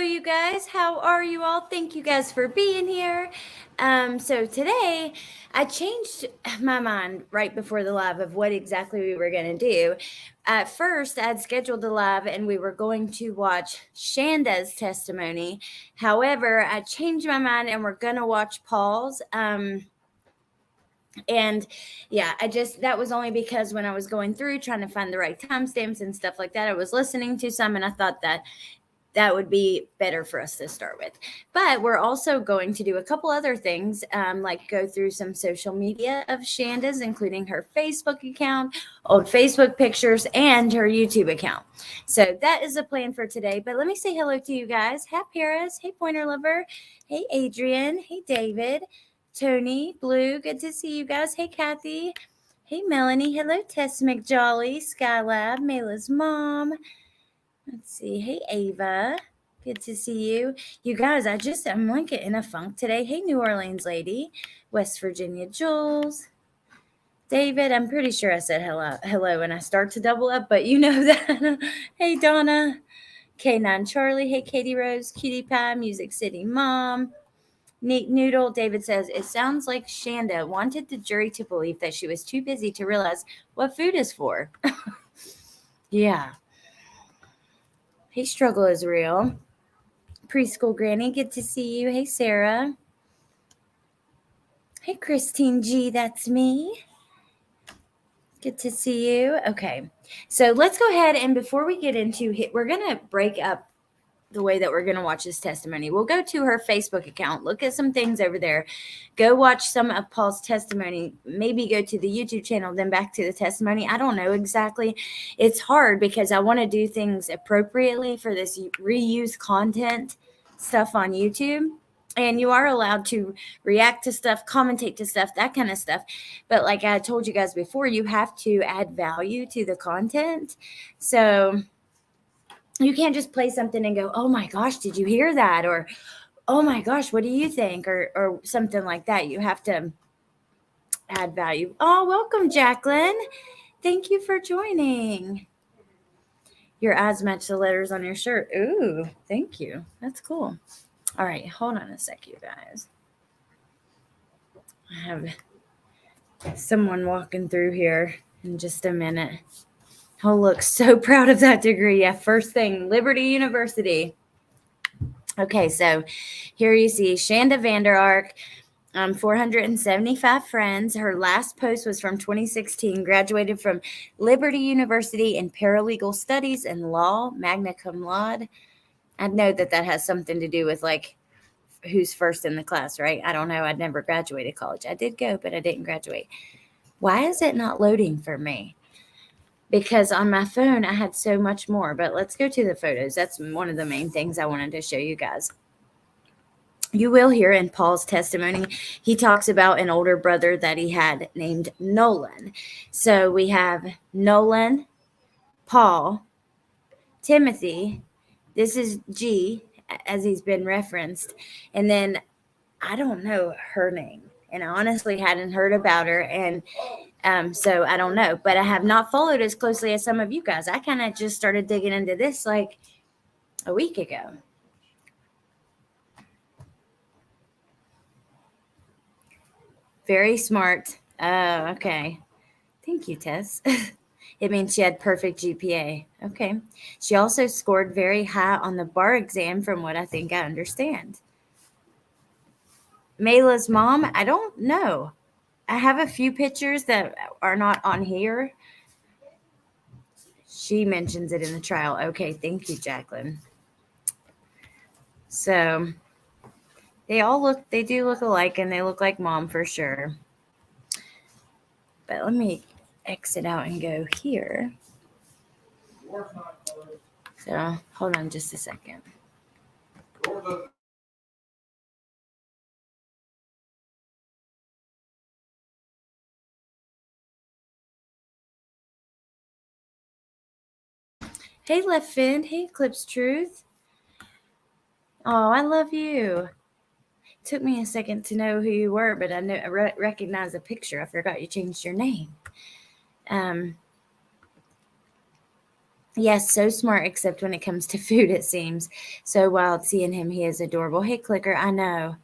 you guys. How are you all? Thank you guys for being here. So today I changed my mind right before the live of what exactly we were going to do. At first, I'd scheduled the live and we were going to watch Shanda's testimony. However, I changed my mind and we're going to watch Paul's. And yeah, that was only because when I was going through trying to find the right timestamps and stuff like that, I was listening to some and I thought that would be better for us to start with. But we're also going to do a couple other things, like go through some social media of Shanda's, including her Facebook account, old Facebook pictures, and her YouTube account. So that is the plan for today. But let me say hello to you guys. Hey, Paris. Hey, Pointer Lover. Hey, Adrian. Hey, David. Tony, Blue. Good to see you guys. Hey, Kathy. Hey, Melanie. Hello, Tess McJolly. Skylab. Mayla's mom. Let's see. Hey, Ava. Good to see you. You guys, I'm like in a funk today. Hey, New Orleans lady. West Virginia Jules. David, I'm pretty sure I said hello when I start to double up, but you know that. Hey, Donna. K9 Charlie. Hey, Katie Rose. Cutie Pie. Music City Mom. Neat Noodle. David says, it sounds like Shanda wanted the jury to believe that she was too busy to realize what food is for. Yeah. Hey, struggle is real. Preschool Granny, good to see you. Hey, Sarah. Hey, Christine G, that's me. Good to see you. Okay, so let's go ahead and before we get into it, we're going to break up the way that we're going to watch this testimony. We'll go to her Facebook account, look at some things over there, go watch some of Paul's testimony, maybe go to the YouTube channel, then back to the testimony. I don't know exactly. It's hard because I want to do things appropriately for this reuse content stuff on YouTube. And you are allowed to react to stuff, commentate to stuff, that kind of stuff. But like I told you guys before, you have to add value to the content. So you can't just play something and go, oh my gosh, did you hear that? Or, oh my gosh, what do you think? Or something like that. You have to add value. Oh, welcome, Jacqueline. Thank you for joining. Your eyes match the letters on your shirt. Ooh, thank you. That's cool. All right, hold on a sec, you guys. I have someone walking through here in just a minute. Oh, look, so proud of that degree. Yeah, first thing, Liberty University. Okay, so here you see Shanda Vander 475 friends. Her last post was from 2016, graduated from Liberty University in paralegal studies and law, magna cum laude. I know that has something to do with like who's first in the class, right? I don't know. I'd never graduated college. I did go, but I didn't graduate. Why is it not loading for me? Because on my phone, I had so much more. But let's go to the photos. That's one of the main things I wanted to show you guys. You will hear in Paul's testimony, he talks about an older brother that he had named Nolan. So we have Nolan, Paul, Timothy. This is G, as he's been referenced. And then I don't know her name. And I honestly hadn't heard about her. And so I don't know. But I have not followed as closely as some of you guys. I kind of just started digging into this like a week ago. Very smart. Oh, okay. Thank you, Tess. It means she had perfect GPA. Okay. She also scored very high on the bar exam from what I think I understand. Mayla's mom, I don't know. I have a few pictures that are not on here. She mentions it in the trial. Okay, thank you, Jacqueline. So they do look alike, and they look like mom for sure. But let me exit out and go here. So hold on just a second. Hey, Left Fin. Hey, Eclipse Truth. Oh, I love you. It took me a second to know who you were, but I recognized the picture. I forgot you changed your name. Yes, so smart, except when it comes to food, it seems. So wild seeing him. He is adorable. Hey, Clicker, I know.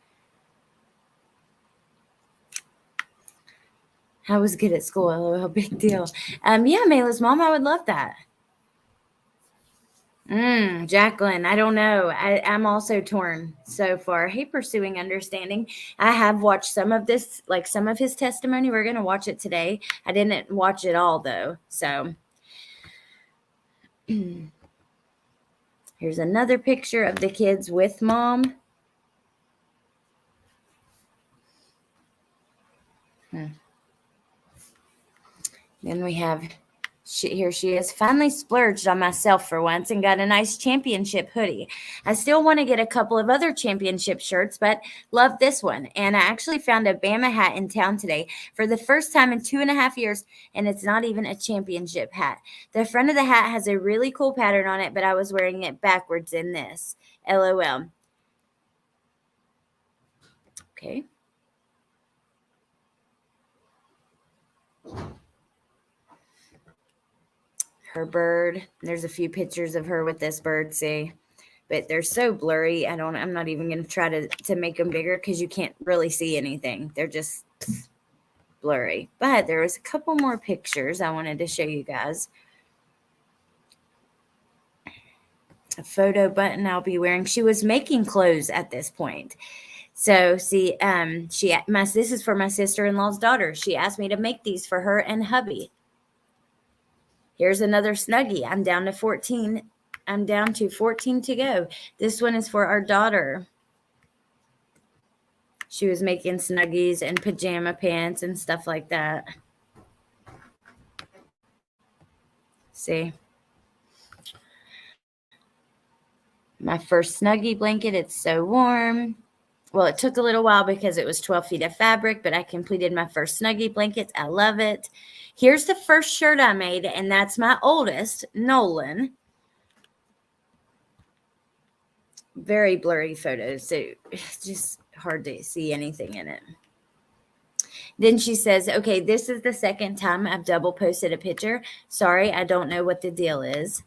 I was good at school. LOL, big deal. Yeah, Mayla's mom, I would love that. Jacqueline, I don't know. I'm also torn so far. Hey, Pursuing Understanding. I have watched some of this, like some of his testimony. We're going to watch it today. I didn't watch it all, though. So here's another picture of the kids with mom. Then we have, here she is, finally splurged on myself for once and got a nice championship hoodie. I still want to get a couple of other championship shirts, but love this one. And I actually found a Bama hat in town today for the first time in 2.5 years, and it's not even a championship hat. The front of the hat has a really cool pattern on it, but I was wearing it backwards in this. LOL. Okay. Her bird. There's a few pictures of her with this bird, see? But they're so blurry. I'm not even going to try to make them bigger because you can't really see anything. They're just blurry. But there was a couple more pictures I wanted to show you guys. A photo button I'll be wearing. She was making clothes at this point. So see, this is for my sister-in-law's daughter. She asked me to make these for her and hubby. Here's another Snuggie. I'm down to 14. I'm down to 14 to go. This one is for our daughter. She was making Snuggies and pajama pants and stuff like that. See? My first Snuggie blanket. It's so warm. Well, it took a little while because it was 12 feet of fabric, but I completed my first Snuggie blanket. I love it. Here's the first shirt I made, and that's my oldest, Nolan. Very blurry photos, so it's just hard to see anything in it. Then she says, okay, this is the second time I've double posted a picture. Sorry, I don't know what the deal is.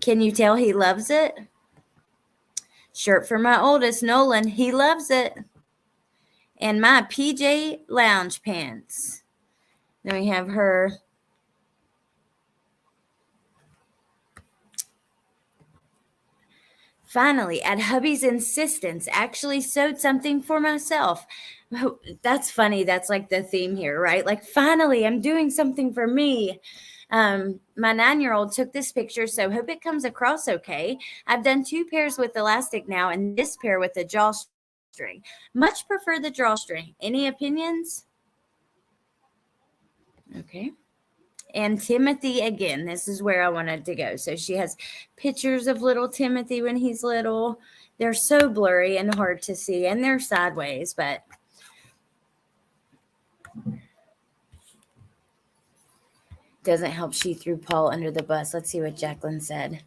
Can you tell he loves it? Shirt for my oldest, Nolan. He loves it. And my PJ lounge pants. Then we have her. Finally, at hubby's insistence, actually sewed something for myself. That's funny. That's like the theme here, right? Like, finally, I'm doing something for me. My 9-year-old took this picture, so hope it comes across okay. I've done 2 pairs with elastic now and this pair with a drawstring. Much prefer the drawstring. Any opinions? Okay. And Timothy again. This is where I wanted to go. So she has pictures of little Timothy when he's little. They're so blurry and hard to see, and they're sideways, but doesn't help she threw Paul under the bus. Let's see what Jacqueline said.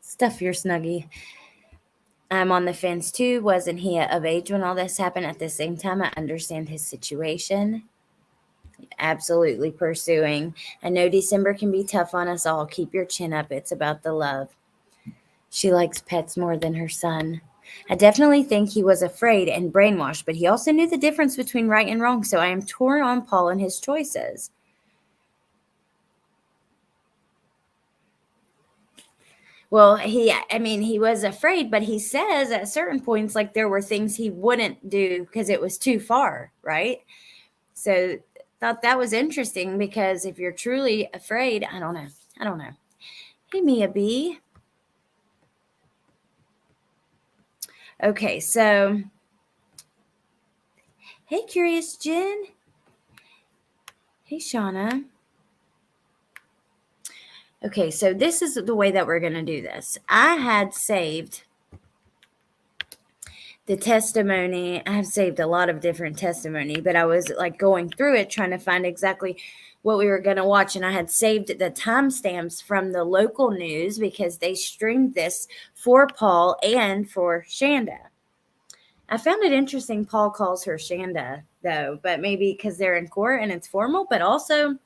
Stuff your Snuggie. I'm on the fence too. Wasn't he of age when all this happened? At the same time, I understand his situation. Absolutely Pursuing. I know December can be tough on us all. Keep your chin up. It's about the love. She likes pets more than her son. I definitely think he was afraid and brainwashed, but he also knew the difference between right and wrong, so I am torn on Paul and his choices. Well, he was afraid, but he says at certain points, like, there were things he wouldn't do because it was too far, right? So thought that was interesting because if you're truly afraid, I don't know. Hey, Mia B. Okay, so hey, Curious Jen. Hey, Shauna. Okay, so this is the way that we're going to do this. I had saved the testimony. I have saved a lot of different testimony, but I was like going through it trying to find exactly what we were going to watch. And I had saved the timestamps from the local news because they streamed this for Paul and for Shanda. I found it interesting Paul calls her Shanda, though, but maybe because they're in court and it's formal, but also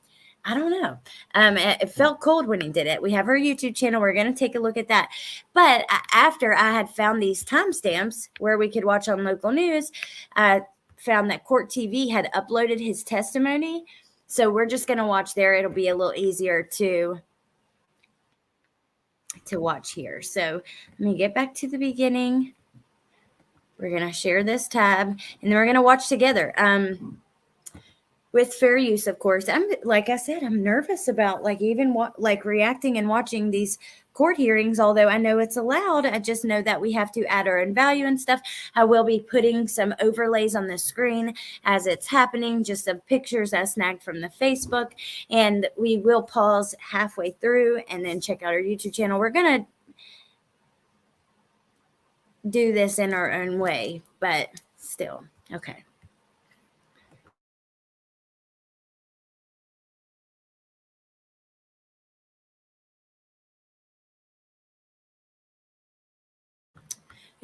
I don't know. It felt cold when he did it. We have our YouTube channel. We're going to take a look at that. But after I had found these timestamps where we could watch on local news, I found that Court TV had uploaded his testimony. So we're just going to watch there. It'll be a little easier to watch here. So let me get back to the beginning. We're going to share this tab, and then we're going to watch together. With fair use, of course. Like I said, I'm nervous about reacting and watching these court hearings, although I know it's allowed. I just know that we have to add our own value and stuff. I will be putting some overlays on the screen as it's happening, just some pictures I snagged from the Facebook, and we will pause halfway through and then check out our YouTube channel. We're going to do this in our own way, but still. Okay.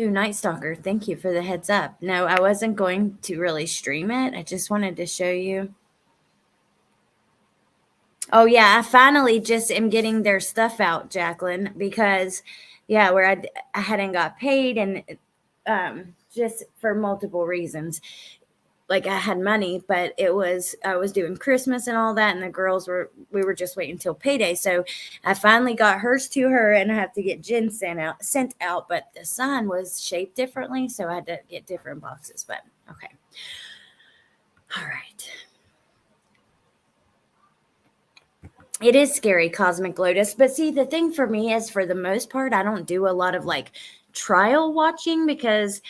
Ooh, Night Stalker, thank you for the heads up. No, I wasn't going to really stream it. I just wanted to show you. Oh, yeah, I finally just am getting their stuff out, Jacqueline, because, yeah, where I hadn't got paid, and just for multiple reasons. Like, I had money, but I was doing Christmas and all that, and the girls we were just waiting until payday. So I finally got hers to her, and I have to get Jen sent out, but the sign was shaped differently, so I had to get different boxes. But okay. All right. It is scary, Cosmic Lotus. But see, the thing for me is, for the most part, I don't do a lot of like trial watching, because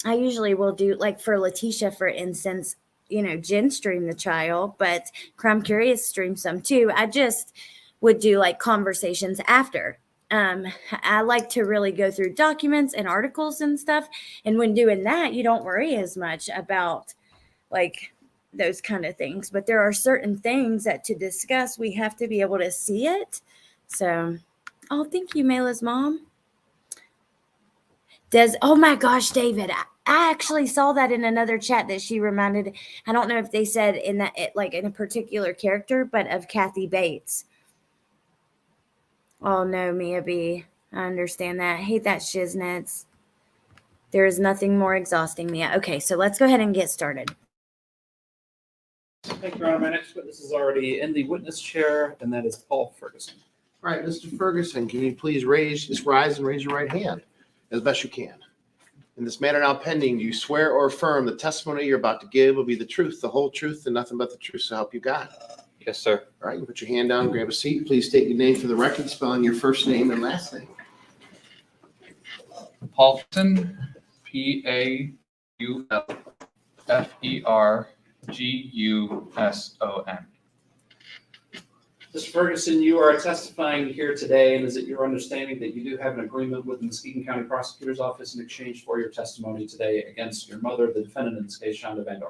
I usually will do, like for Letitia, for instance, Jen streamed the trial, but Crime Curious streamed some too. I just would do like conversations after. I like to really go through documents and articles and stuff. And when doing that, you don't worry as much about like those kind of things. But there are certain things that to discuss, we have to be able to see it. So, oh, thank you, Mayla's mom. Oh my gosh, David, I actually saw that in another chat that she reminded. I don't know if they said in that, like in a particular character, but of Kathy Bates. Oh no, Mia B. I understand that. I hate that shiznets. There is nothing more exhausting, Mia. Okay, so let's go ahead and get started. Thank you, Your Honor. My next witness is already in the witness chair, and that is Paul Ferguson. All right, Mr. Ferguson, can you please rise and raise your right hand as best you can? In this matter now pending, do you swear or affirm the testimony you're about to give will be the truth, the whole truth, and nothing but the truth, so help you God? Yes, sir. All right, you put your hand down, grab a seat. Please state your name for the record, spelling your first name and last name. Paul Ferguson, Paulferguson. Mr. Ferguson, you are testifying here today, and is it your understanding that you do have an agreement with the Muskegon County Prosecutor's Office in exchange for your testimony today against your mother, the defendant in this case, Shanda Vander?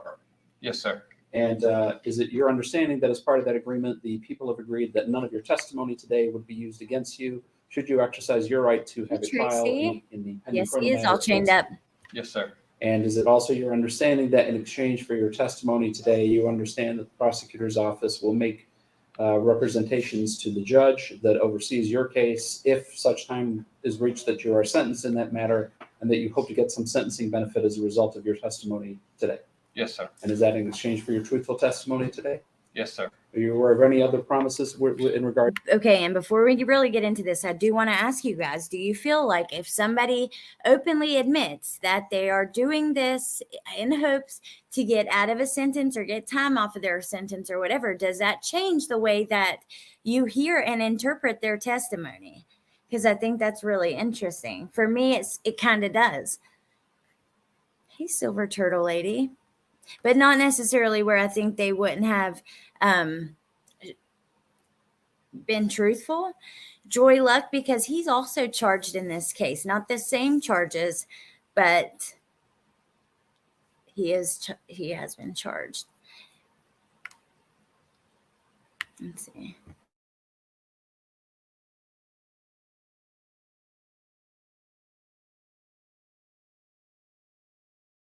Yes, sir. And is it your understanding that as part of that agreement, the people have agreed that none of your testimony today would be used against you should you exercise your right to have a trial in the pending Yes, he criminal is all matter chained case? up. Yes, sir. And is it also your understanding that in exchange for your testimony today, you understand that the prosecutor's office will make representations to the judge that oversees your case if such time is reached that you are sentenced in that matter, and that you hope to get some sentencing benefit as a result of your testimony today? Yes, sir. And is that in exchange for your truthful testimony today? Yes, sir. Are you aware of any other promises in regard? Okay, and before we really get into this, I do want to ask you guys, do you feel like if somebody openly admits that they are doing this in hopes to get out of a sentence or get time off of their sentence or whatever, does that change the way that you hear and interpret their testimony? Because I think that's really interesting. For me, it kind of does. Hey, Silver Turtle Lady. But not necessarily where I think they wouldn't have been truthful. Joy Luck, because he's also charged in this case, not the same charges, but he has been charged. Let's see.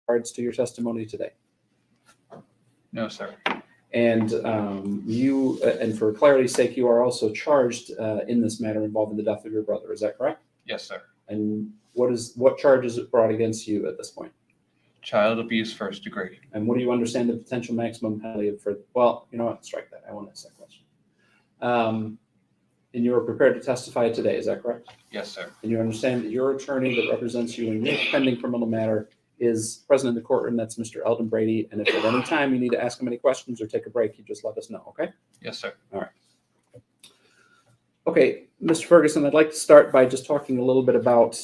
Regards to your testimony today? No, sir. And and for clarity's sake, you are also charged in this matter involving the death of your brother. Is that correct? Yes, sir. And what charges is brought against you at this point? Child abuse first degree. And what do you understand the potential maximum penalty for? Well, you know what? Strike that. I want to ask that question. And you are prepared to testify today. Is that correct? Yes, sir. And you understand that your attorney that represents you in your pending criminal matter is present in the courtroom. That's Mr. Eldon Brady. And if at any time you need to ask him any questions or take a break, you just let us know. Okay. Yes, sir. Okay, Mr. Ferguson, I'd like to start by just talking a little bit about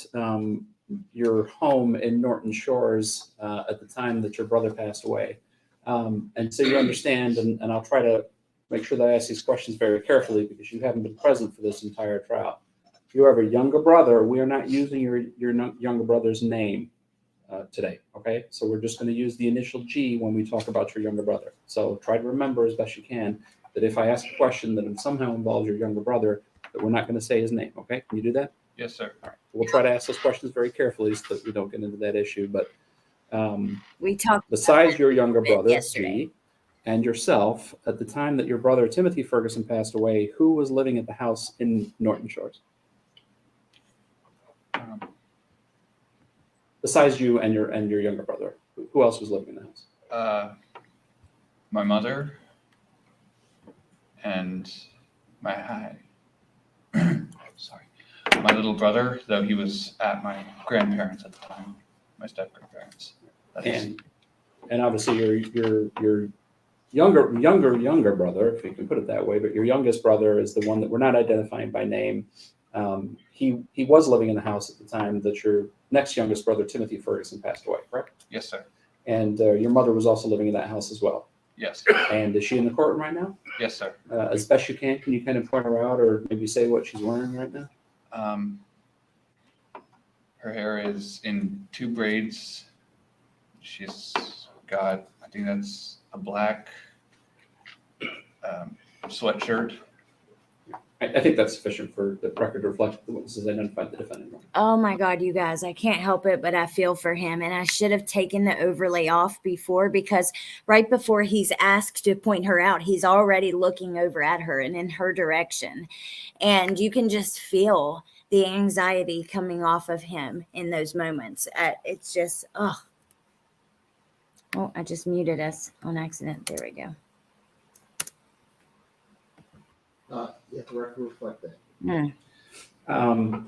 your home in Norton Shores at the time that your brother passed away. And so you understand, and I'll try to make sure that I ask these questions very carefully because you haven't been present for this entire trial. You have a younger brother. We are not using your younger brother's name today, okay? So we're just going to use the initial G when we talk about your younger brother. So try to remember as best you can that if I ask a question that somehow involves your younger brother, that we're not going to say his name, okay? Can you do that? Yes, sir. All right. We'll try to ask those questions very carefully so that we don't get into that issue. But We talked besides your younger brother, yesterday. G, and yourself, at the time that your brother Timothy Ferguson passed away, who was living at the house in Norton Shores? Um, Besides you and your younger brother, who else was living in the house? my mother and sorry, my little brother, though he was at my grandparents at the time, my step grandparents. And obviously your younger brother, if you can put it that way, but your youngest brother is the one that we're not identifying by name. He was living in the house at the time that your next youngest brother, Timothy Ferguson, passed away, correct? Yes, sir. And your mother was also living in that house as well. Yes. And is she in the courtroom right now? Yes, sir. As best you can you kind of point her out or maybe say what she's wearing right now? Her hair is in 2 braids. She's got, I think that's a black sweatshirt. I think that's sufficient for the record to reflect the witnesses identified the defendant. Oh my God, you guys, I can't help it, but I feel for him. And I should have taken the overlay off before because right before he's asked to point her out, he's already looking over at her and in her direction. And you can just feel the anxiety coming off of him in those moments. It's just, oh, I just muted us on accident. There we go. Yeah, the record reflect that. Now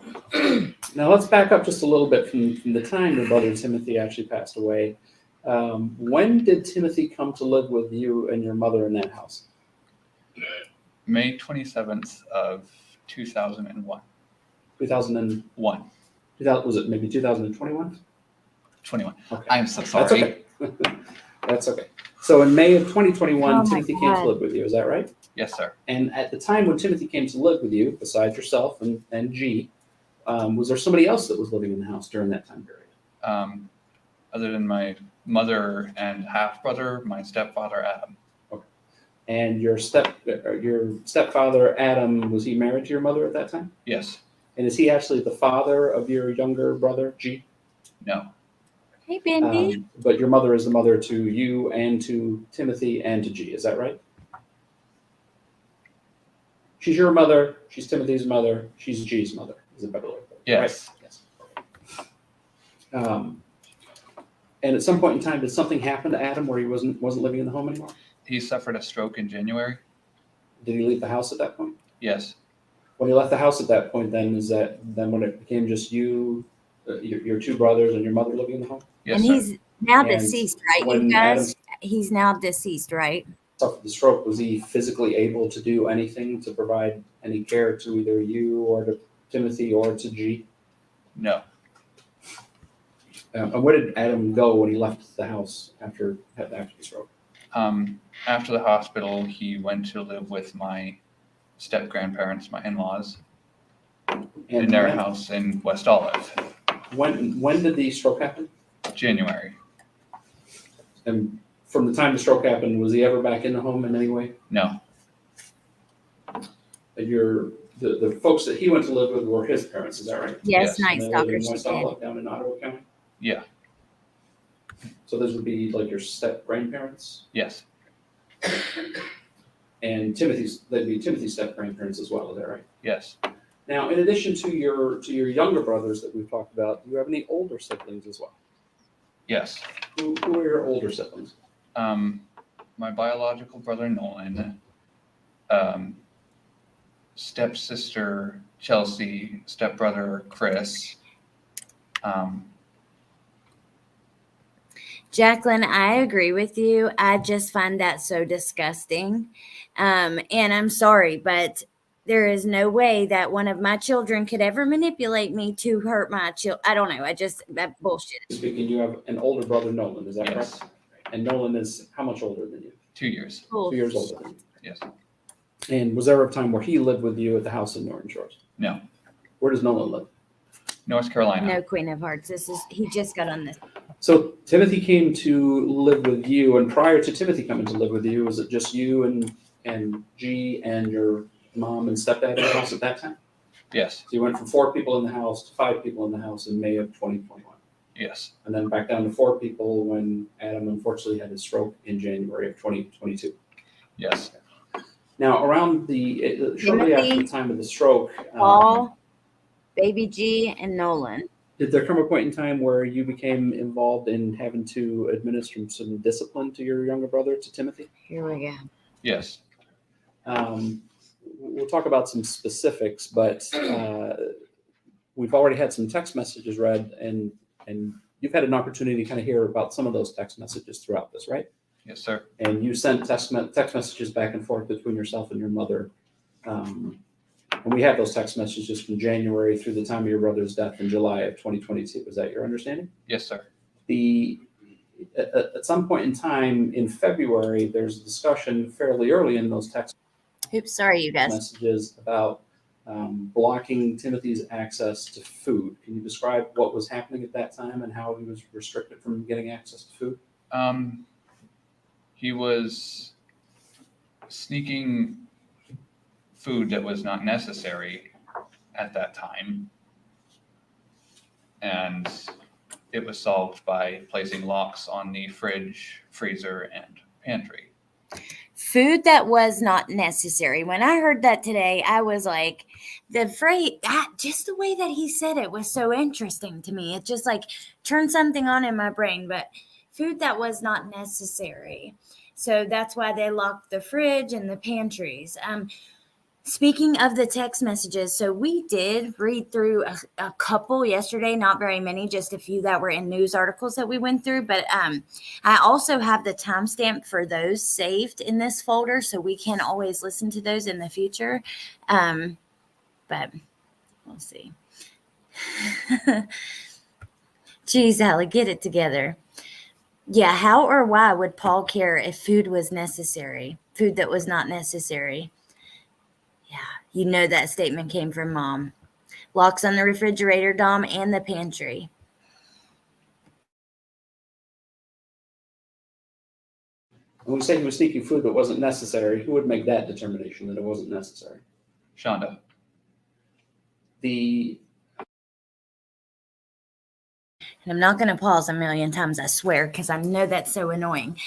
let's back up just a little bit from the time your brother Timothy actually passed away. When did Timothy come to live with you and your mother in that house? May 27th of 2001. 2001. Was it maybe 2021? 21. Okay. I'm so That's sorry. okay. That's okay. So in May of 2021, Oh my Timothy came to God. live with you. Is that right? Yes, sir. And at the time when Timothy came to live with you, besides yourself and G, was there somebody else that was living in the house during that time period? Other than my mother and half brother, my stepfather Adam. And your stepfather Adam, was he married to your mother at that time? Yes. And is he actually the father of your younger brother G? No. Hey, Bendy. But your mother is the mother to you and to Timothy and to G. Is that right? She's your mother. She's Timothy's mother. She's G's mother. Is it better like that? Yes. Right? Yes. And at some point in time, did something happen to Adam where he wasn't living in the home anymore? He suffered a stroke in January. Did he leave the house at that point? Yes. When he left the house at that point, then when it became just you, your 2 brothers, and your mother living in the home? Yes, And sir. he's now And deceased, right, when you guys? Adam's- He's now deceased, right? Suffered the stroke, was he physically able to do anything to provide any care to either you or to Timothy or to G? No. And where did Adam go when he left the house after the stroke? After the hospital, he went to live with my step grandparents, my in-laws, in their house in West Olive. When did the stroke happen? January. And from the time the stroke happened, was he ever back in the home in any way? No. The folks that he went to live with were his parents, is that right? Yes, Yes. Night And they live in Stalker, she West did. Olive, down in Ottawa County? Yeah. So those would be like your step grandparents? Yes. And they'd be Timothy's step-grandparents as well, is that right? Yes. Now, in addition to your younger brothers that we've talked about, do you have any older siblings as well? Yes. Who are your older siblings? My biological brother Nolan, stepsister Chelsea, stepbrother Chris. Jacqueline, I agree with you. I just find that so disgusting. And I'm sorry, but there is no way that one of my children could ever manipulate me to hurt my child. I don't know. That bullshit. Speaking, you have an older brother, Nolan, is that Yes. correct? And Nolan is how much older than you? 2 years. 2 years older than you. Yes. And was there a time where he lived with you at the house in Norton Shores? No. Where does Nolan live? North Carolina. No, Queen of Hearts. He just got on this. So Timothy came to live with you, and prior to Timothy coming to live with you, was it just you and G and your mom and stepdad in the house at that time? Yes. So you went from 4 people in the house to 5 people in the house in May of 2021. Yes. And then back down to 4 people when Adam unfortunately had his stroke in January of 2022. Yes. Now, around shortly after the time of the stroke, Paul, Baby G, and Nolan. did there come a point in time where you became involved in having to administer some discipline to your younger brother, to Timothy? Here we go. Yes. We'll talk about some specifics, but we've already had some text messages read, and you've had an opportunity to kind of hear about some of those text messages throughout this, right? Yes, sir. And you sent text messages back and forth between yourself and your mother. And we have those text messages from January through the time of your brother's death in July of 2022. Is that your understanding? Yes, sir. At some point in time in February, there's a discussion fairly early in those text Oops, sorry, you guys. messages about blocking Timothy's access to food. Can you describe what was happening at that time and how he was restricted from getting access to food? He was sneaking food that was not necessary at that time. And it was solved by placing locks on the fridge, freezer, and pantry. Food that was not necessary. When I heard that today, I was like, the phrase, just the way that he said it was so interesting to me. It just like turned something on in my brain, but food that was not necessary. So that's why they locked the fridge and the pantries. Speaking of the text messages, so we did read through a couple yesterday, not very many, just a few that were in news articles that we went through. But I also have the timestamp for those saved in this folder, so we can always listen to those in the future. But we'll see. Geez, Allie, get it together. Yeah, how or why would Paul care if food was necessary? Food that was not necessary. Yeah, you know that statement came from Mom. Locks on the refrigerator, Dom, and the pantry. When we say he was sneaking food that wasn't necessary, who would make that determination that it wasn't necessary? Shanda. And I'm not going to pause a million times, I swear, because I know that's so annoying.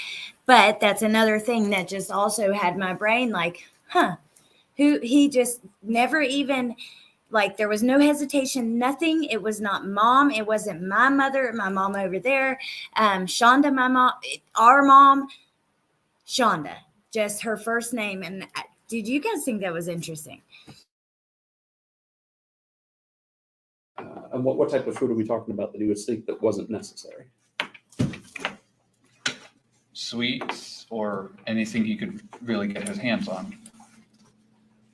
But that's another thing that just also had my brain like, he just never even, like, there was no hesitation, nothing. It was not Mom. It wasn't my mother, my mom over there. Shanda, my mom, our mom, Shanda, just her first name. And did you guys think that was interesting? And what type of food are we talking about that he would sneak that wasn't necessary? Sweets or anything he could really get his hands on.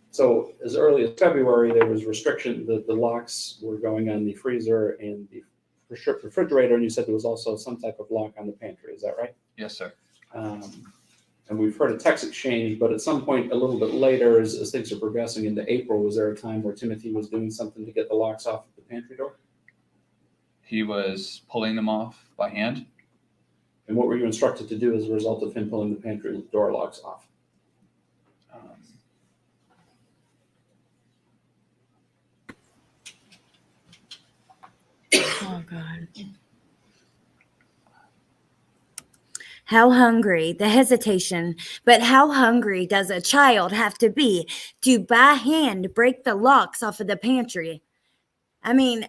So as early as February, there was restriction. The locks were going on the freezer and the refrigerator, and you said there was also some type of lock on the pantry. Is that right? Yes, sir. And we've heard a text exchange, but at some point a little bit later, as things are progressing into April, was there a time where Timothy was doing something to get the locks off of the pantry door? He was pulling them off by hand. And what were you instructed to do as a result of him pulling the pantry door locks off? Oh, God. How hungry, the hesitation, but how hungry does a child have to be to by hand break the locks off of the pantry? I mean,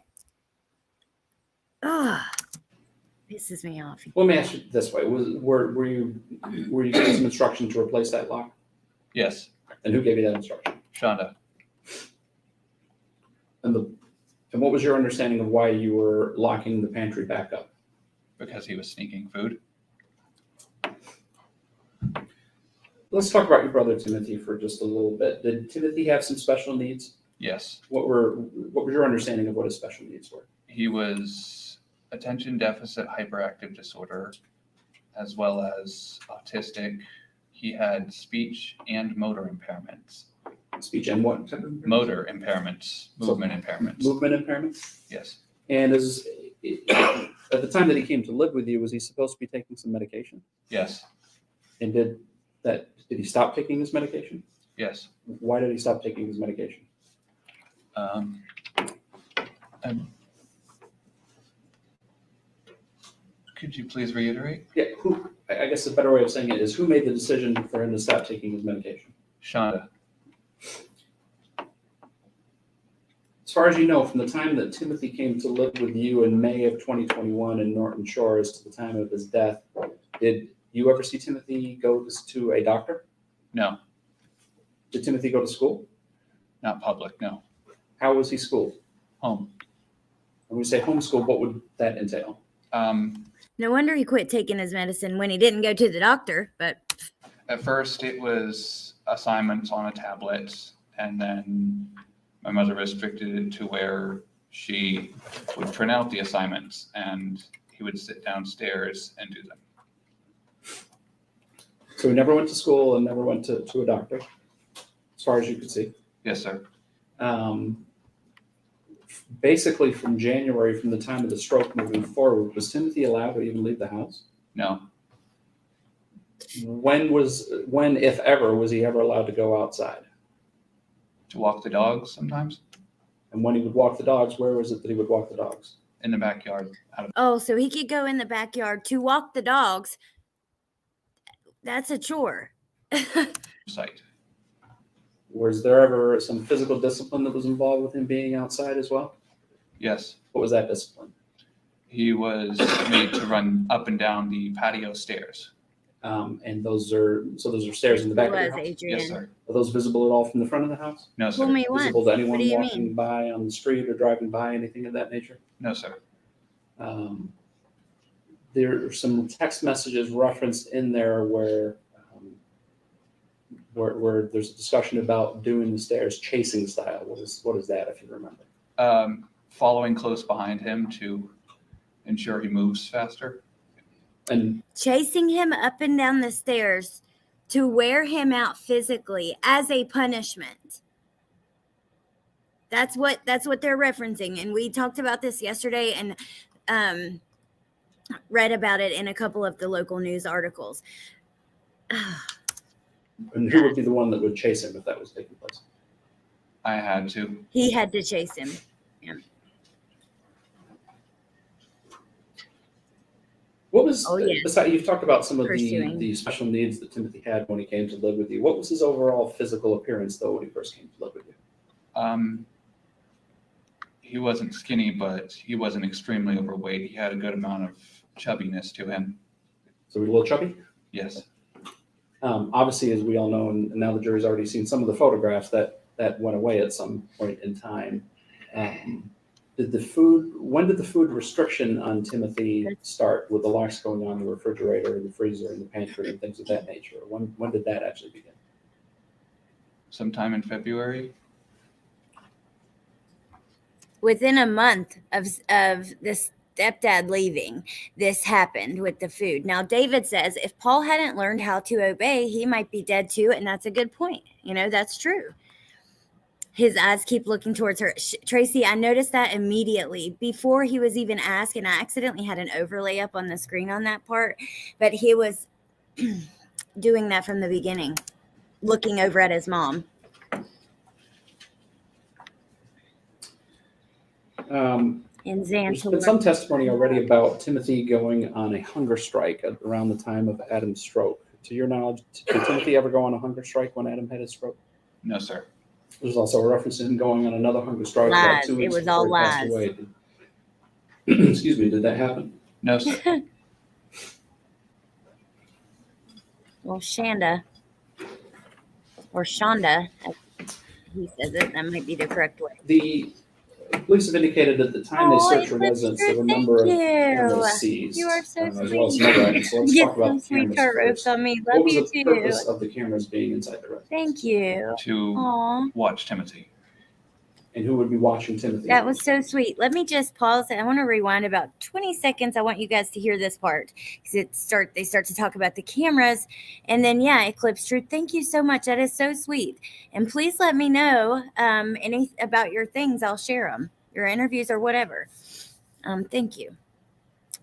pisses me off. Let me ask you this way: were you given some instruction to replace that lock? Yes, And who gave you that instruction? Shanda. And what was your understanding of why you were locking the pantry back up? Because he was sneaking food. Let's talk about your brother Timothy for just a little bit. Did Timothy have some special needs? Yes, What was your understanding of what his special needs were? he was attention deficit hyperactive disorder, as well as autistic. He had speech and motor impairments. Speech and what type of impairments? Motor impairments, movement impairments. Movement impairments? Yes, And at the time that he came to live with you, was he supposed to be taking some medication? yes, And did he stop taking his medication? yes. Why did he stop taking his medication? Could you please reiterate? Yeah, I guess a better way of saying it is, who made the decision for him to stop taking his medication? Shanda. As far as you know, from the time that Timothy came to live with you in May of 2021 in Norton Shores to the time of his death, did you ever see Timothy go to a doctor? No, Did Timothy go to school? not public, no. How was he schooled? Home. When we say homeschool, what would that entail? No wonder he quit taking his medicine when he didn't go to the doctor, but At first, it was assignments on a tablet, and then my mother restricted it to where she would print out the assignments, and he would sit downstairs and do them. So he never went to school and never went to a doctor, as far as you could see. Yes, sir. Basically, from January, from the time of the stroke moving forward, was Timothy allowed to even leave the house? No, When, if ever, was he ever allowed to go outside? to walk the dogs sometimes And when he would walk the dogs, where was it that he would walk the dogs? in the backyard out of oh, so he could go in the backyard to walk the dogs. That's a chore. sight. Was there ever some physical discipline that was involved with him being outside as well? Yes, What was that discipline? he was made to run up and down the patio stairs. And those are stairs in the back of your Was house? Adrian? Yes, sir. Are those visible at all from the front of the house? No, Fool sir. me once. Visible to What anyone do you walking mean? by on the street or driving by, anything of that nature? No, sir. There are some text messages referenced in there where there's a discussion about doing the stairs chasing style. What is that, if you remember? Following close behind him to ensure he moves faster. And Chasing him up and down the stairs to wear him out physically as a punishment. That's what they're referencing, and we talked about this yesterday and read about it in a couple of the local news articles. and who would be the one that would chase him if that was taking place? I had to. He had to chase him. What was, Oh, yes. besides, you've talked about some of Pursuing. the special needs that Timothy had when he came to live with you. What was his overall physical appearance, though, when he first came to live with you? He wasn't skinny, but he wasn't extremely overweight. He had a good amount of chubbiness to him. So he was a little chubby? Yes. Obviously, as we all know, and now the jury's already seen some of the photographs that went away at some point in time. When did the food restriction on Timothy start, with the locks going on the refrigerator and the freezer and the pantry and things of that nature? When did that actually begin? Sometime in February. Within a month of this stepdad leaving, this happened with the food. Now, David says if Paul hadn't learned how to obey, he might be dead too. And that's a good point. That's true. His eyes keep looking towards her. Tracy, I noticed that immediately before he was even asked, and I accidentally had an overlay up on the screen on that part, but he was doing that from the beginning, looking over at his mom. in There's been Xantor. some testimony already about Timothy going on a hunger strike around the time of Adam's stroke. To your knowledge, did Timothy ever go on a hunger strike when Adam had his stroke? No, sir. There's also a reference to him going on another hunger strike about Lies. 2 It weeks was before all he passed lies. away. Excuse me, did that happen? No, sir. Well, Shanda or Shanda, as he says it, that might be the correct way. The police have indicated at the time they Oh, searched her Eclipse residence, there were a Truth, number of thank cameras you. seized, You are so as well as sweet. some other items. So let's Get talk about some the sweet cameras heart ropes first. on me. What Love was you the too. purpose of the cameras being inside the residence? Thank you. To Aw. watch Timothy. And who would be watching Timothy? That was so sweet. Let me just pause. I want to rewind about 20 seconds. I want you guys to hear this part because they start to talk about the cameras, and then Eclipse Truth. Thank you so much. That is so sweet. And please let me know any about your things. I'll share them, your interviews or whatever. Thank you.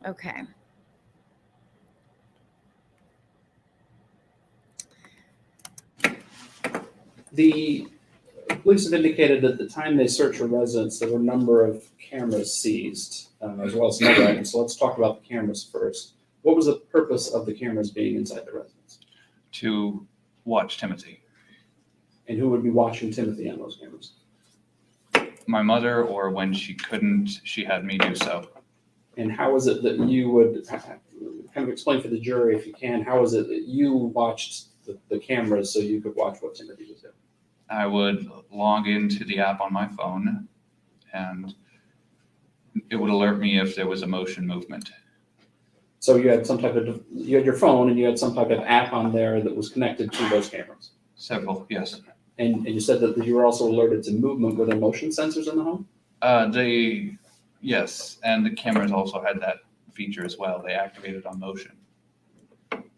Okay. The police have indicated that at the time they searched her residence, there were a number of cameras seized, as well as some other items. So let's talk about the cameras first. What was the purpose of the cameras being inside the residence? To watch Timothy. And who would be watching Timothy on those cameras? My mother, or when she couldn't, she had me do so. And how is it that you would kind of explain for the jury, if you can, how is it that you watched the cameras so you could watch what Timothy was doing? I would log into the app on my phone, and it would alert me if there was a motion movement. So you had you had your phone and you had some type of app on there that was connected to those cameras. Several, yes. And you said that you were also alerted to movement. Were there motion sensors in the home? Yes, and the cameras also had that feature as well. They activated on motion.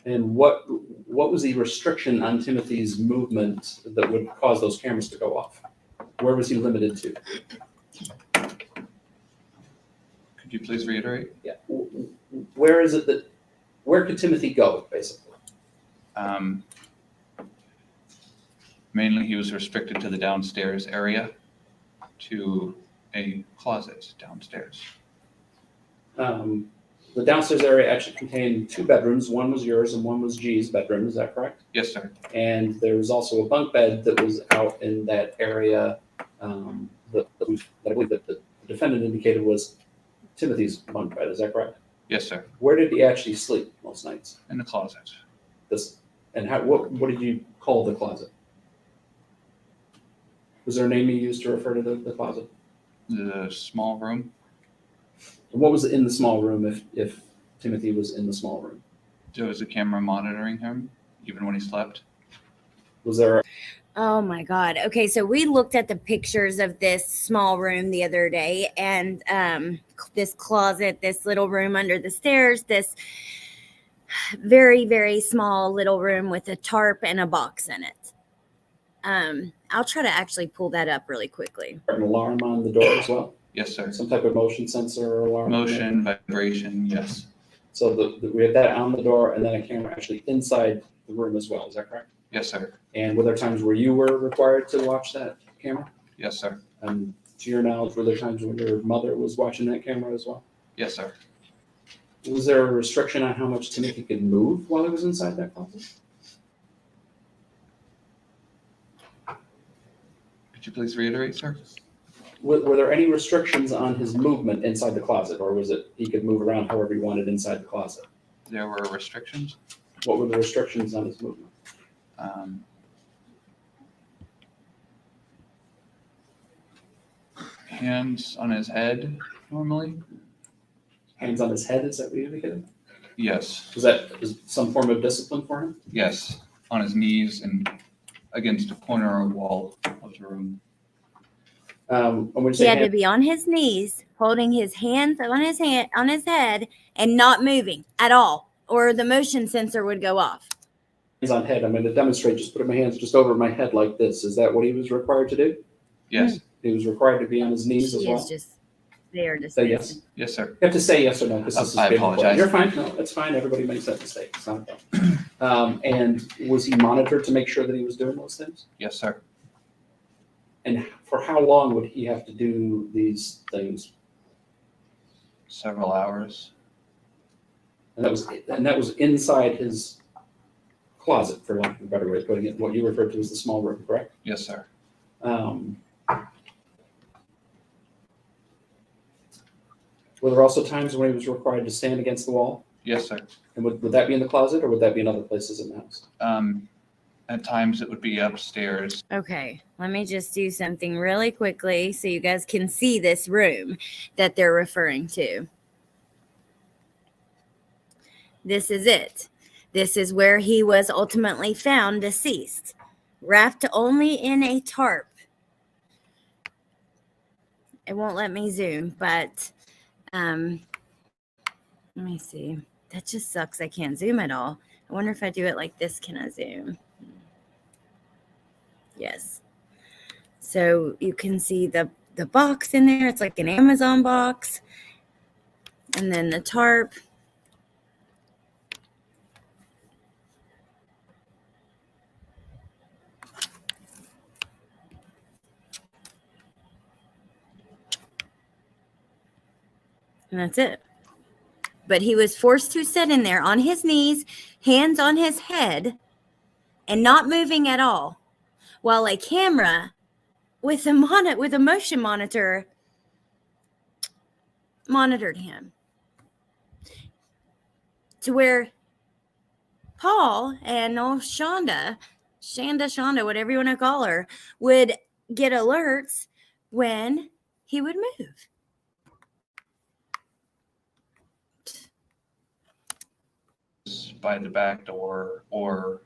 And what was the restriction on Timothy's movement that would cause those cameras to go off? Where was he limited to? Could you please reiterate? Yeah. Where is it that, where could Timothy go, basically? Mainly he was restricted to the downstairs area, to a closet downstairs. The downstairs area actually contained 2 bedrooms. One was yours and one was G's bedroom. Is that correct? Yes, sir. And there was also a bunk bed that was out in that area that I believe that the defendant indicated was Timothy's bunk bed. Is that correct? Yes, sir. Where did he actually sleep most nights? In the closet. And what did you call the closet? Was there a name you used to refer to the closet? The small room. And what was in the small room if Timothy was in the small room? There was a camera monitoring him, even when he slept. Was there Oh my God. Okay, so we looked at the pictures of this small room the other day, and this closet, this little room under the stairs, this very, very small little room with a tarp and a box in it. I'll try to actually pull that up really quickly. an alarm on the door as well? Yes, sir. Some type of motion sensor or alarm? Motion, vibration, yes. So we had that on the door and then a camera actually inside the room as well. Is that correct? Yes, sir. And were there times where you were required to watch that camera? Yes, sir. And to your knowledge, were there times when your mother was watching that camera as well? Yes, sir. Was there a restriction on how much Timothy could move while he was inside that closet? Could you please reiterate, sir? Were there any restrictions on his movement inside the closet, or was it he could move around however he wanted inside the closet? There were restrictions. What were the restrictions on his movement? Hands on his head, normally. Hands on his head, is that what you indicated? Yes, Was that some form of discipline for him? yes. On his knees and against a corner or wall of the room. And when you He say had to be on his knees, holding his hands on his head, and not moving at all, or the motion sensor would go off. hands on head, I'm going to demonstrate just putting my hands just over my head like this. Is that what he was required to do? Yes, He was required to be on his knees as She well? is just there to Say yes. yes, sir. You have to say yes or no because this is I being recorded. apologize. You're fine. No, it's fine. Everybody makes that mistake. It's not a problem. And was he monitored to make sure that he was doing those things? Yes, sir. And for how long would he have to do these things? several hours. And that was inside his closet, for lack of a better way of putting it, what you referred to as the small room, correct? Yes, sir. Were there also times when he was required to stand against the wall? Yes, sir. And would that be in the closet, or would that be in other places in the house? At times it would be upstairs. Okay, let me just do something really quickly so you guys can see this room that they're referring to. This is it. This is where he was ultimately found deceased, wrapped only in a tarp. It won't let me zoom, but let me see. That just sucks. I can't zoom at all. I wonder if I do it like this, can I zoom? Yes. So you can see the box in there. It's like an Amazon box. And then the tarp. And that's it. But he was forced to sit in there on his knees, hands on his head, and not moving at all, while a camera with a motion monitor monitored him. To where Paul and Shanda, whatever you want to call her, would get alerts when he would move. By the back door or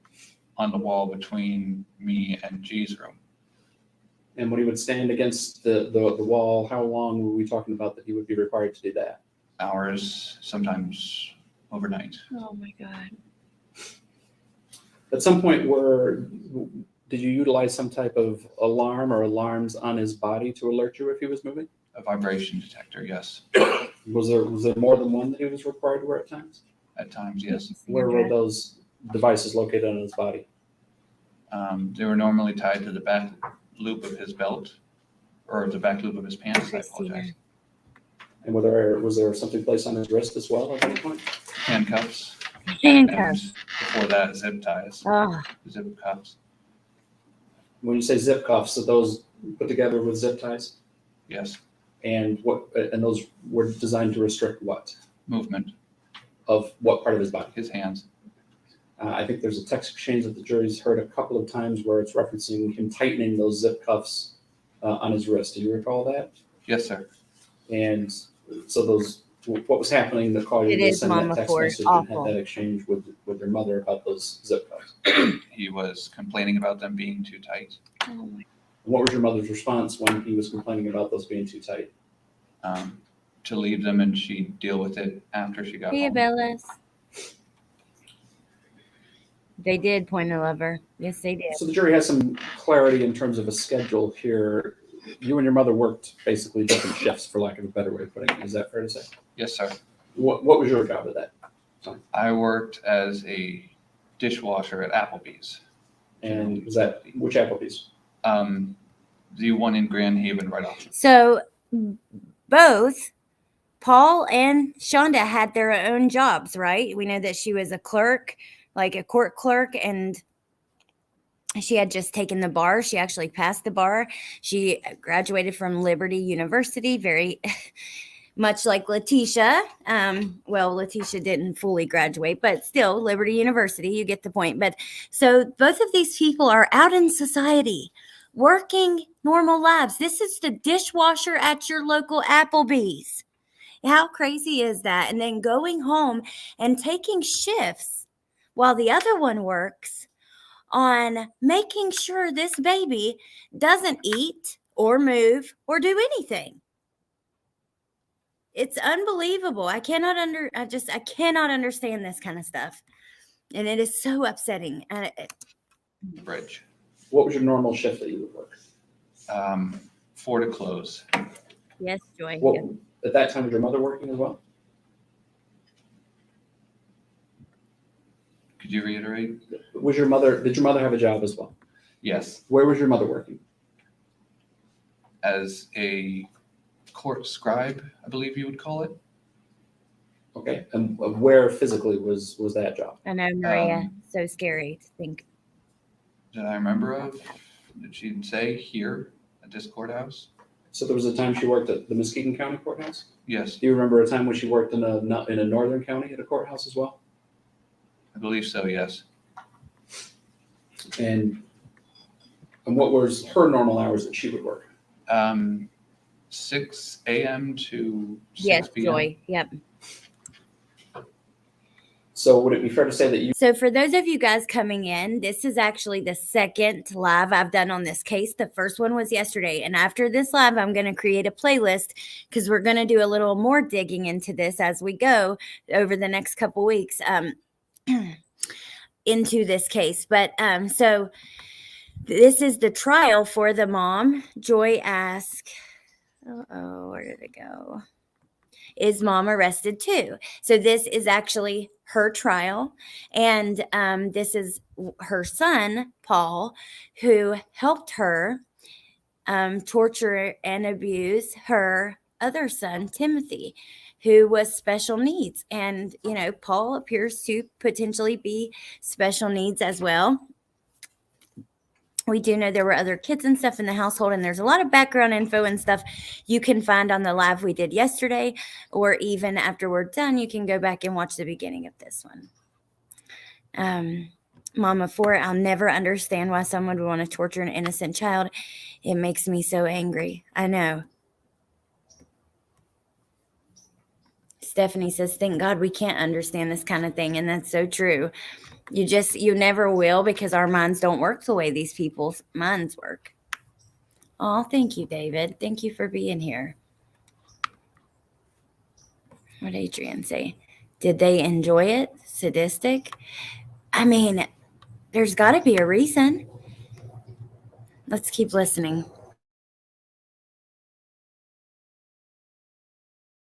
on the wall between me and G's room. And when he would stand against the wall, how long were we talking about that he would be required to do that? Hours, sometimes overnight. Oh my God. At some point, did you utilize some type of alarm or alarms on his body to alert you if he was moving? A vibration detector, yes. Was there more than one that he was required to wear at times? At times, yes. Where were those devices located on his body? They were normally tied to the back loop of his belt or the back loop of his pants. I apologize. And was there something placed on his wrist as well at any point? Handcuffs. Handcuffs. And before that, zip ties, Oh, zip cuffs. When you say zip cuffs, are those put together with zip ties? Yes. And those were designed to restrict what? Movement. Of what part of his body? His hands. I think there's a text exchange that the jury's heard a couple of times where it's referencing him tightening those zip cuffs on his wrist. Do you recall that? Yes, sir. And so what was happening that caused you to send that text message and had that exchange with your mother about those zip cuffs? He was complaining about them being too tight. oh my. What was your mother's response when he was complaining about those being too tight? To leave them and she'd deal with it after she got Hey, home. Bellas. They did point a lever. Yes, they did. So the jury has some clarity in terms of a schedule here. You and your mother worked basically different shifts, for lack of a better way of putting it. Is that fair to say? Yes, sir. What was your job at that time? I worked as a dishwasher at Applebee's. And was that which Applebee's? The one in Grand Haven right off. So both Paul and Shanda had their own jobs, right? We know that she was a clerk, like a court clerk, and she had just taken the bar. She actually passed the bar. She graduated from Liberty University, very much like Letitia. Well, Letitia didn't fully graduate, but still Liberty University, you get the point. But so both of these people are out in society working normal lives. This is the dishwasher at your local Applebee's. How crazy is that? And then going home and taking shifts while the other one works on making sure this baby doesn't eat or move or do anything. It's unbelievable. I cannot understand this kind of stuff. And it is so upsetting. The bridge. What was your normal shift that you would work? 4 to close. Yes, Joy. At that time, was your mother working as well? Could you reiterate? Did your mother have a job as well? Yes. Where was your mother working? As a court scribe, I believe you would call it. Okay, and where physically was that job? I know, Maria. So scary to think. That I remember of, did she say here at this courthouse? So there was a time she worked at the Muskegon County Courthouse? Yes, Do you remember a time when she worked in a northern county at a courthouse as well? I believe so, yes. And what was her normal hours that she would work? 6 a.m. to 6 Yes, p.m. Joy. Yep. So would it be fair to say that you So for those of you guys coming in, this is actually the second live I've done on this case. The first one was yesterday. And after this live, I'm going to create a playlist because we're going to do a little more digging into this as we go over the next couple weeks into this case. But so this is the trial for the mom. Joy asked, where did it go? Is mom arrested too? So this is actually her trial. And this is her son, Paul, who helped her torture and abuse her other son, Timothy, who was special needs. And, you know, Paul appears to potentially be special needs as well. We do know there were other kids and stuff in the household, and there's a lot of background info and stuff you can find on the live we did yesterday, or even after we're done, you can go back and watch the beginning of this one. Mama 4, I'll never understand why someone would want to torture an innocent child. It makes me so angry. I know. Stephanie says, thank God we can't understand this kind of thing, and that's so true. You never will, because our minds don't work the way these people's minds work. Oh, thank you, David. Thank you for being here. What did Adrian say? Did they enjoy it? Sadistic? I mean, there's got to be a reason. Let's keep listening.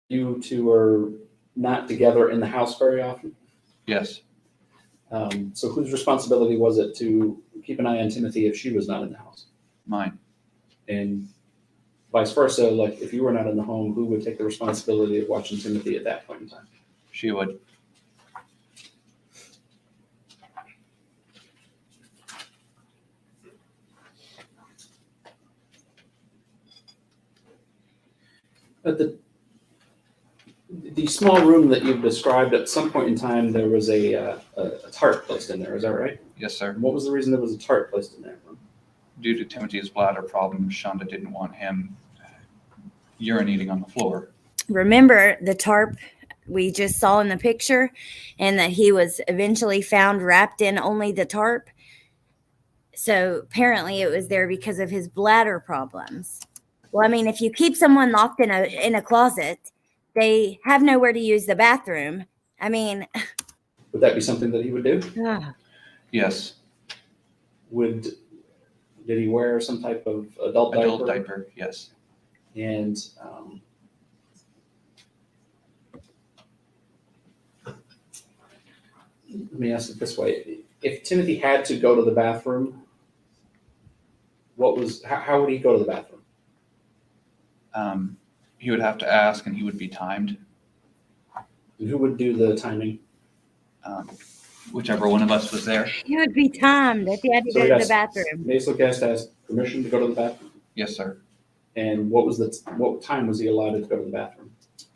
You two are not together in the house very often? Yes, So whose responsibility was it to keep an eye on Timothy if she was not in the house? mine. And vice versa, like if you were not in the home, who would take the responsibility of watching Timothy at that point in time? She would. At the small room that you've described, at some point in time, there was a tarp placed in there, is that right? Yes, sir. And what was the reason there was a tarp placed in there? Due to Timothy's bladder problem, Shanda didn't want him urinating on the floor. Remember the tarp we just saw in the picture, and that he was eventually found wrapped in only the tarp? So apparently it was there because of his bladder problems. Well, I mean, if you keep someone locked in a closet, they have nowhere to use the bathroom. I mean, Would that be something that he would do? Yes, Did he wear some type of adult diaper, yes. And let me ask it this way. If Timothy had to go to the bathroom, how would he go to the bathroom? He would have to ask, and he would be timed. And who would do the timing? Whichever one of us was there. He would be timed if he had to So go he to has- the bathroom. Basically has to ask permission to go to the bathroom. Yes, sir. And what time was he allotted to go to the bathroom?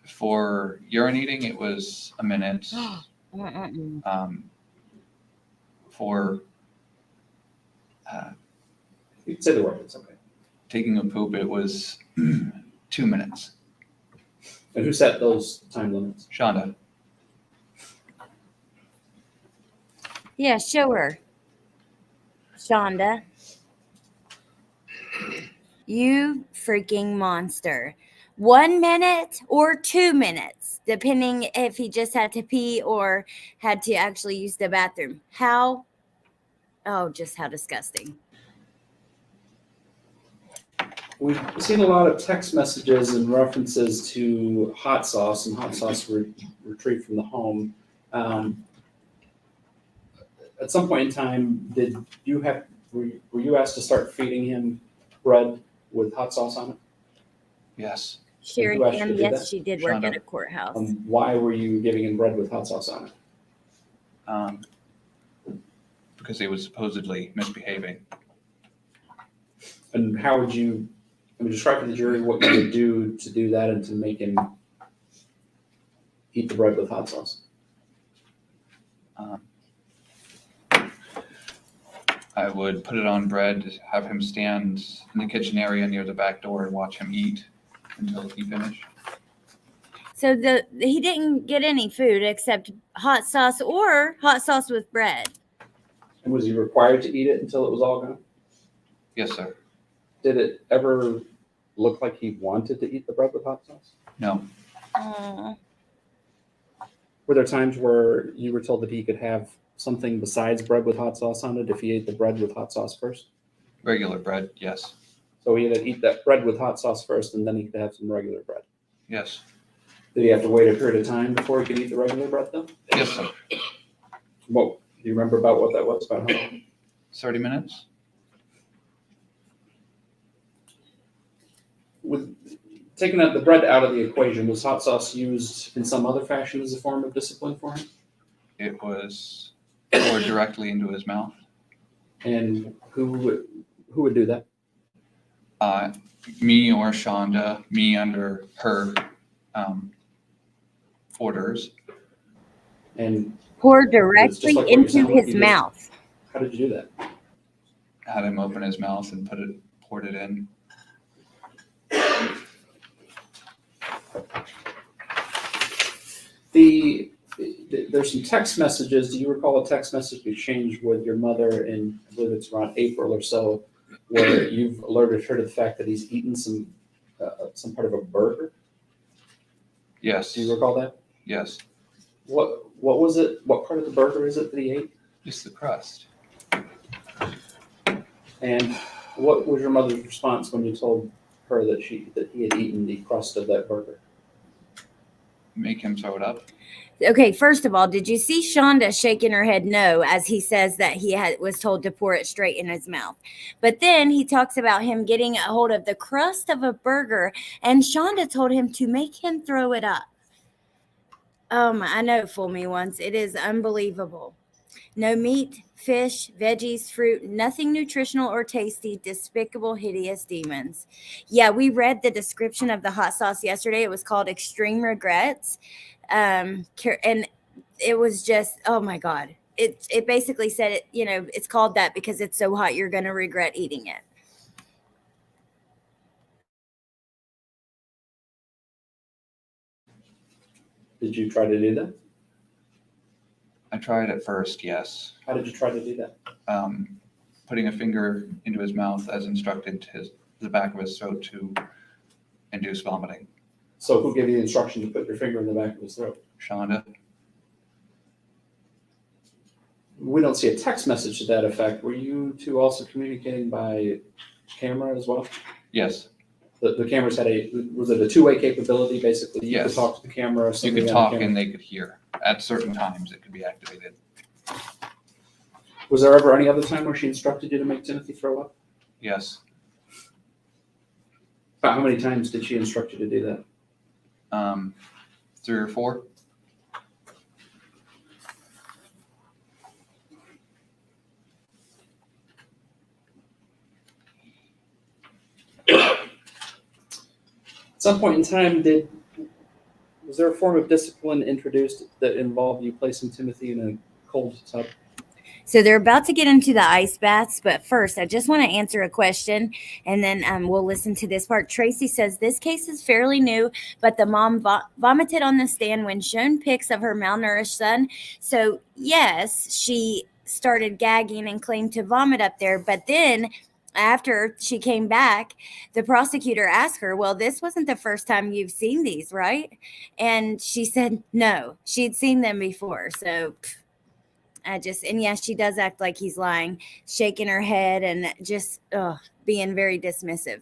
For urinating, it was a minute. For You can say the word, it's okay. taking a poop, it was 2 minutes. And who set those time limits? Shanda. Yeah, show her. Shanda. You freaking monster. 1 minute or 2 minutes, depending if he just had to pee or had to actually use the bathroom. Just how disgusting. We've seen a lot of text messages and references to hot sauce and hot sauce retrieved from the home. At some point in time, were you asked to start feeding him bread with hot sauce on it? Yes. Sherry who asked you Ann, to do yes, that? she did work at Shanda. a courthouse. Why were you giving him bread with hot sauce on it? Because he was supposedly misbehaving. And how would you, describe to the jury what you would do to do that and to make him eat the bread with hot sauce? Um, I would put it on bread, have him stand in the kitchen area near the back door and watch him eat until he finished. So he didn't get any food except hot sauce or hot sauce with bread. And was he required to eat it until it was all gone? Yes, sir. Did it ever look like he wanted to eat the bread with hot sauce? No. Were there times where you were told that he could have something besides bread with hot sauce on it if he ate the bread with hot sauce first? Regular bread, yes. So he had to eat that bread with hot sauce first and then he could have some regular bread. Yes. Did he have to wait a period of time before he could eat the regular bread though? Yes, sir. What, do you remember about what that was? About how long? 30 minutes? With taking out the bread out of the equation, was hot sauce used in some other fashion as a form of discipline for him? It was poured directly into his mouth. And who would do that? Me or Shanda, me under her orders. And Pour just directly like what you're into saying, his you just- mouth. how did you do that? Had him open his mouth and poured it in. There's some text messages. Do you recall a text message you exchanged with your mother in, I believe it's around April or so, where you've alerted her to the fact that he's eaten some part of a burger? Yes. Do you recall that? Yes. What was it? What part of the burger is it that he ate? Just the crust. And what was your mother's response when you told her that he had eaten the crust of that burger? Make him throw it up. Okay, first of all, did you see Shanda shaking her head no as he says that he was told to pour it straight in his mouth? But then he talks about him getting a hold of the crust of a burger, and Shanda told him to make him throw it up. I know, fool me once. It is unbelievable. No meat, fish, veggies, fruit, nothing nutritional or tasty, despicable, hideous demons. Yeah, we read the description of the hot sauce yesterday. It was called Extreme Regrets. And it was just, oh my God. It basically said it, it's called that because it's so hot you're going to regret eating it. Did you try to do that? I tried at first, yes. How did you try to do that? Putting a finger into his mouth as instructed to the back of his throat to induce vomiting. So who gave you the instruction to put your finger in the back of his throat? Shanda. We don't see a text message to that effect. Were you two also communicating by camera as well? Yes. The cameras had was it a two-way capability, basically? You could Yes. talk to the camera. Or You somebody could on the talk camera. and they could hear. At certain times, it could be activated. Was there ever any other time where she instructed you to make Timothy throw up? Yes. About how many times did she instruct you to do that? 3 or 4. At some point in time, was there a form of discipline introduced that involved you placing Timothy in a cold tub? So they're about to get into the ice baths, but first, I just want to answer a question, and then we'll listen to this part. Tracy says, this case is fairly new, but the mom vomited on the stand when shown pics of her malnourished son. So yes, she started gagging and claimed to vomit up there, but then after she came back, the prosecutor asked her, well, this wasn't the first time you've seen these, right? And she said, no, she'd seen them before. So she does act like he's lying, shaking her head and just being very dismissive.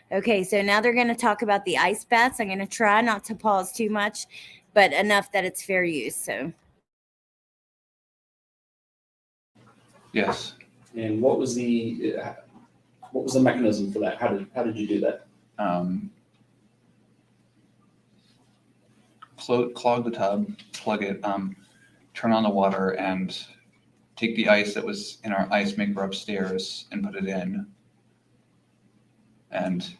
Okay, so now they're going to talk about the ice baths. I'm going to try not to pause too much, but enough that it's fair use. So. Yes. And what was What was the mechanism for that? How did you do that? Clog the tub, plug it, turn on the water, and take the ice that was in our ice maker upstairs and put it in, and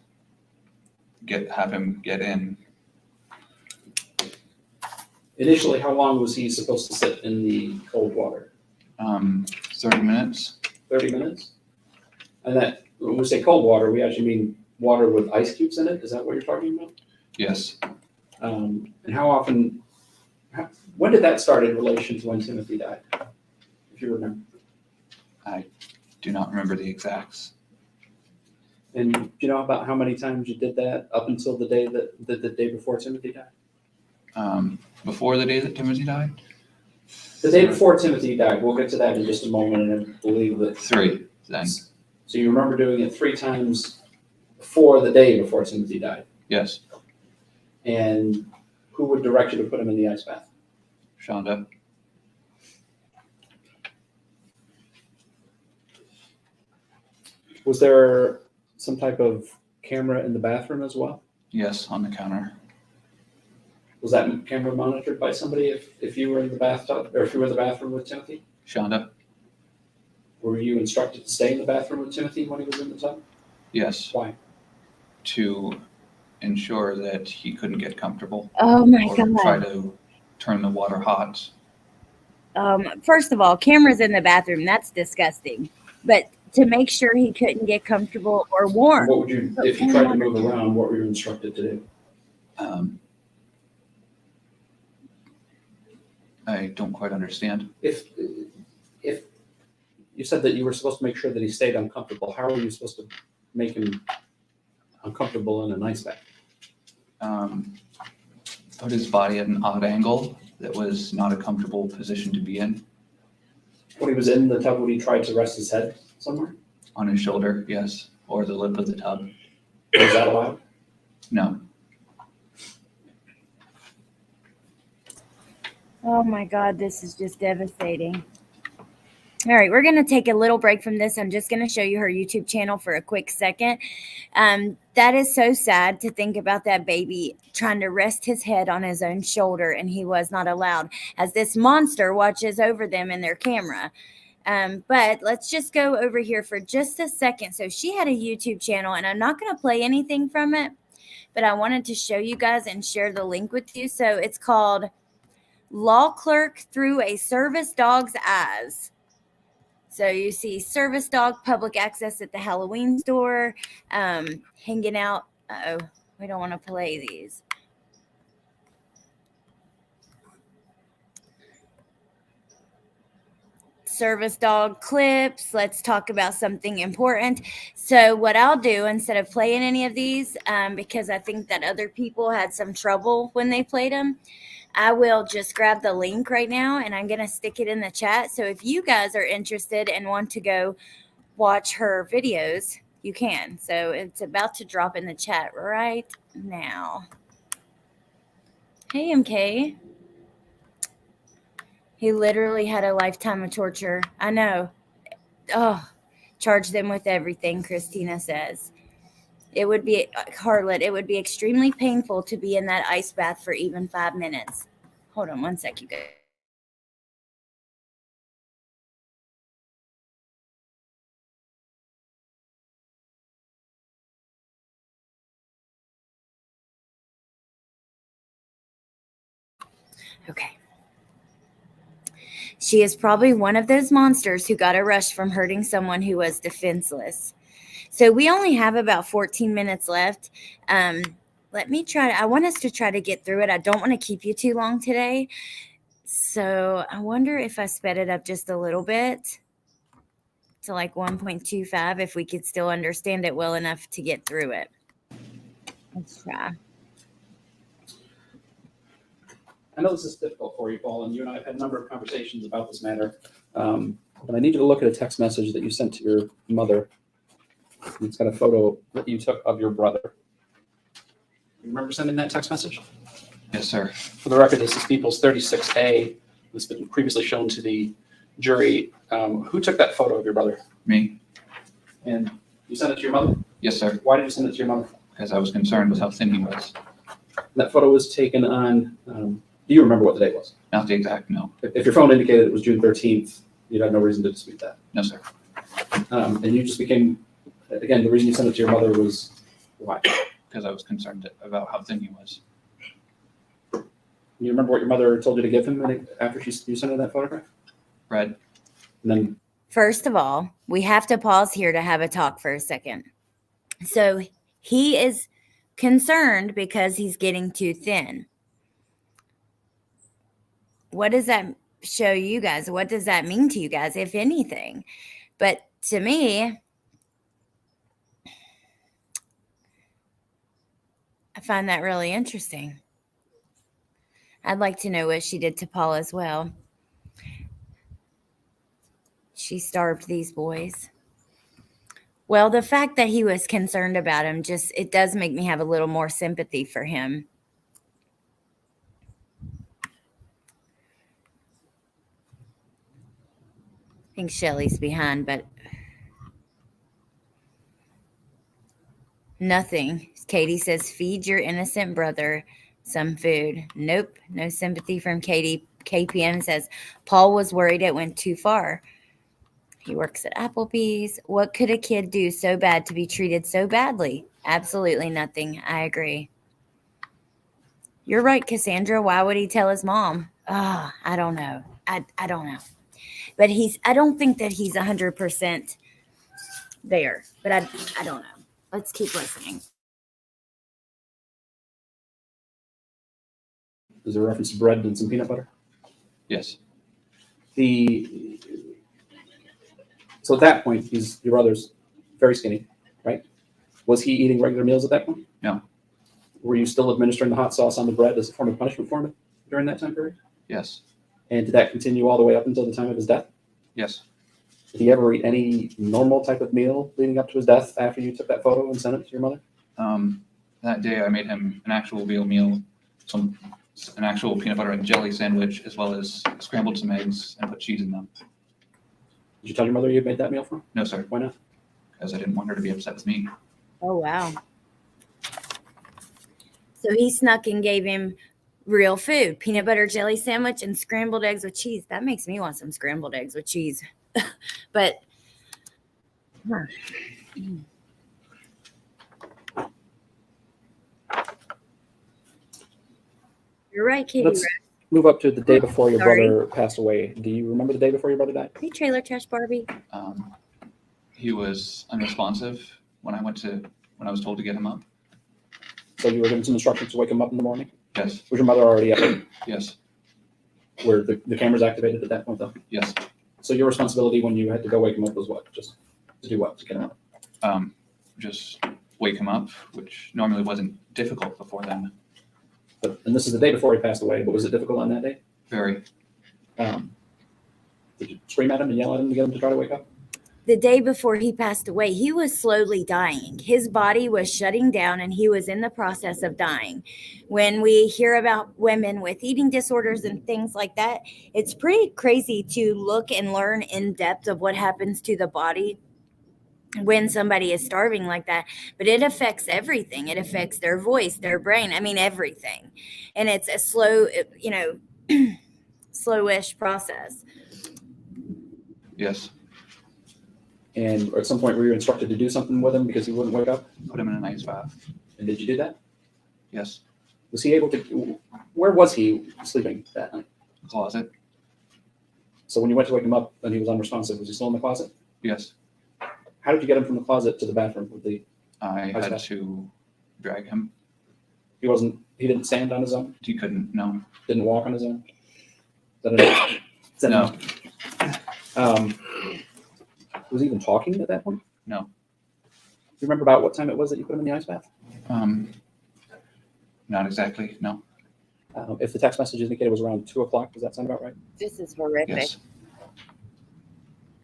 have him get in. Initially, how long was he supposed to sit in the cold water? 30 minutes. 30 minutes? And that, when we say cold water, we actually mean water with ice cubes in it? Is that what you're talking about? Yes. And how often, when did that start in relation to when Timothy died? If you remember. I do not remember the exacts. And do you know about how many times you did that up until the day the day before Timothy died? Before the day that Timothy died? The day before Timothy died, we'll get to that in just a moment, and I believe that. 3 then. So you remember doing it 3 times before the day before Timothy died? Yes. And who would direct you to put him in the ice bath? Shanda. Was there some type of camera in the bathroom as well? Yes, on the counter. Was that camera monitored by somebody if you were in the bathtub, or if you were in the bathroom with Timothy? Shanda. Were you instructed to stay in the bathroom with Timothy when he was in the tub? Yes. Why? To ensure that he couldn't get comfortable. Oh my or God. try to turn the water hot. First of all, cameras in the bathroom, that's disgusting. But to make sure he couldn't get comfortable or warm. What would you, if you tried to move around, what were you instructed to do? I don't quite understand. If you said that you were supposed to make sure that he stayed uncomfortable, how are you supposed to make him uncomfortable in an ice bath? Put his body at an odd angle that was not a comfortable position to be in. When he was in the tub, would he try to rest his head somewhere? On his shoulder, yes, or the lip of the tub. Was that allowed? No. Oh my God, this is just devastating. All right, we're going to take a little break from this. I'm just going to show you her YouTube channel for a quick second. That is so sad to think about that baby trying to rest his head on his own shoulder, and he was not allowed as this monster watches over them in their camera. But let's just go over here for just a second. So she had a YouTube channel, and I'm not going to play anything from it, but I wanted to show you guys and share the link with you. So it's called Law Clerk Through a Service Dog's Eyes. So you see service dog, public access at the Halloween store, hanging out. Uh-oh, we don't want to play these. Service dog clips. Let's talk about something important. So what I'll do instead of playing any of these, because I think that other people had some trouble when they played them, I will just grab the link right now and I'm going to stick it in the chat. So if you guys are interested and want to go watch her videos, you can. So it's about to drop in the chat right now. Hey, MK. He literally had a lifetime of torture. I know. Oh, charge them with everything, Christina says. It would be, Harlot, it would be extremely painful to be in that ice bath for even 5 minutes. Hold on one sec, you guys. Okay. She is probably one of those monsters who got a rush from hurting someone who was defenseless. So we only have about 14 minutes left. Let me try. I want us to try to get through it. I don't want to keep you too long today. So I wonder if I sped it up just a little bit to like 1.25, if we could still understand it well enough to get through it. Let's try. I know this is difficult for you, Paul, and you and I have had a number of conversations about this matter. But I need you to look at a text message that you sent to your mother. It's got a photo that you took of your brother. You remember sending that text message? Yes, sir. For the record, this is People's 36A. It's been previously shown to the jury. Who took that photo of your brother? Me. And You sent it to your mother? Yes, sir, Why did you send it to your mother? because I was concerned with how thin he was. That photo was taken on, do you remember what the date was? Not the exact, no. If your phone indicated it was June 13th, you'd have no reason to dispute that. No, sir. And you just became, again, the reason you sent it to your mother was why? Because I was concerned about how thin he was. You remember what your mother told you to give him after you sent her that photograph? Red, And then, First of all, we have to pause here to have a talk for a second. So he is concerned because he's getting too thin. What does that show you guys? What does that mean to you guys, if anything? But to me, I find that really interesting. I'd like to know what she did to Paul as well. She starved these boys. Well, the fact that he was concerned about him, it does make me have a little more sympathy for him. I think Shelly's behind, but nothing. Katie says, feed your innocent brother some food. Nope, no sympathy from Katie. KPM says, Paul was worried it went too far. He works at Applebee's. What could a kid do so bad to be treated so badly? Absolutely nothing. I agree. You're right, Cassandra. Why would he tell his mom? I don't know. I don't know. But I don't think that he's 100% there. But I don't know. Let's keep listening. is there a reference to bread and some peanut butter? yes, So at that point, your brother's very skinny, right? Was he eating regular meals at that point? No. Were you still administering the hot sauce on the bread as a form of punishment for him during that time period? yes, And did that continue all the way up until the time of his death? yes, Did he ever eat any normal type of meal leading up to his death after you took that photo and sent it to your mother? that day I made him an actual real meal, an actual peanut butter and jelly sandwich, as well as scrambled some eggs and put cheese in them. Did you tell your mother you had made that meal for him? No, sir, Why not? because I didn't want her to be upset with me. Oh, wow. So he snuck and gave him real food, peanut butter jelly sandwich and scrambled eggs with cheese. That makes me want some scrambled eggs with cheese. But you're right, Katie. Let's move up to the day before your Sorry. brother passed away. Do you remember the day before your brother died? Hey, Trailer Trash Barbie. He was unresponsive when I was told to get him up. So you were given some instructions to wake him up in the morning? Yes, Was your mother already up? yes, Were the cameras activated at that point though? yes. So your responsibility when you had to go wake him up was what? Just to do what? To get him up? Just wake him up, which normally wasn't difficult before then. And this is the day before he passed away, but was it difficult on that day? Very. Did you scream at him and yell at him to get him to try to wake up? The day before he passed away, he was slowly dying. His body was shutting down and he was in the process of dying. When we hear about women with eating disorders and things like that, it's pretty crazy to look and learn in depth of what happens to the body when somebody is starving like that. But it affects everything. It affects their voice, their brain. I mean, everything. And it's a slow, slowish process. Yes. And at some point were you instructed to do something with him because he wouldn't wake up? Put him in an ice bath. And did you do that? Yes. Was he able to, where was he sleeping that night? Closet. So when you went to wake him up and he was unresponsive, was he still in the closet? Yes. How did you get him from the closet to the bathroom with the, I How's had that? to drag him. he didn't stand on his own? He couldn't. No. Didn't walk on his own? Is that No. Was he even talking at that point? No. Do you remember about what time it was that you put him in the ice bath? Not exactly. No. If the text message indicated it was around 2:00, does that sound about right? This is horrific. Yes.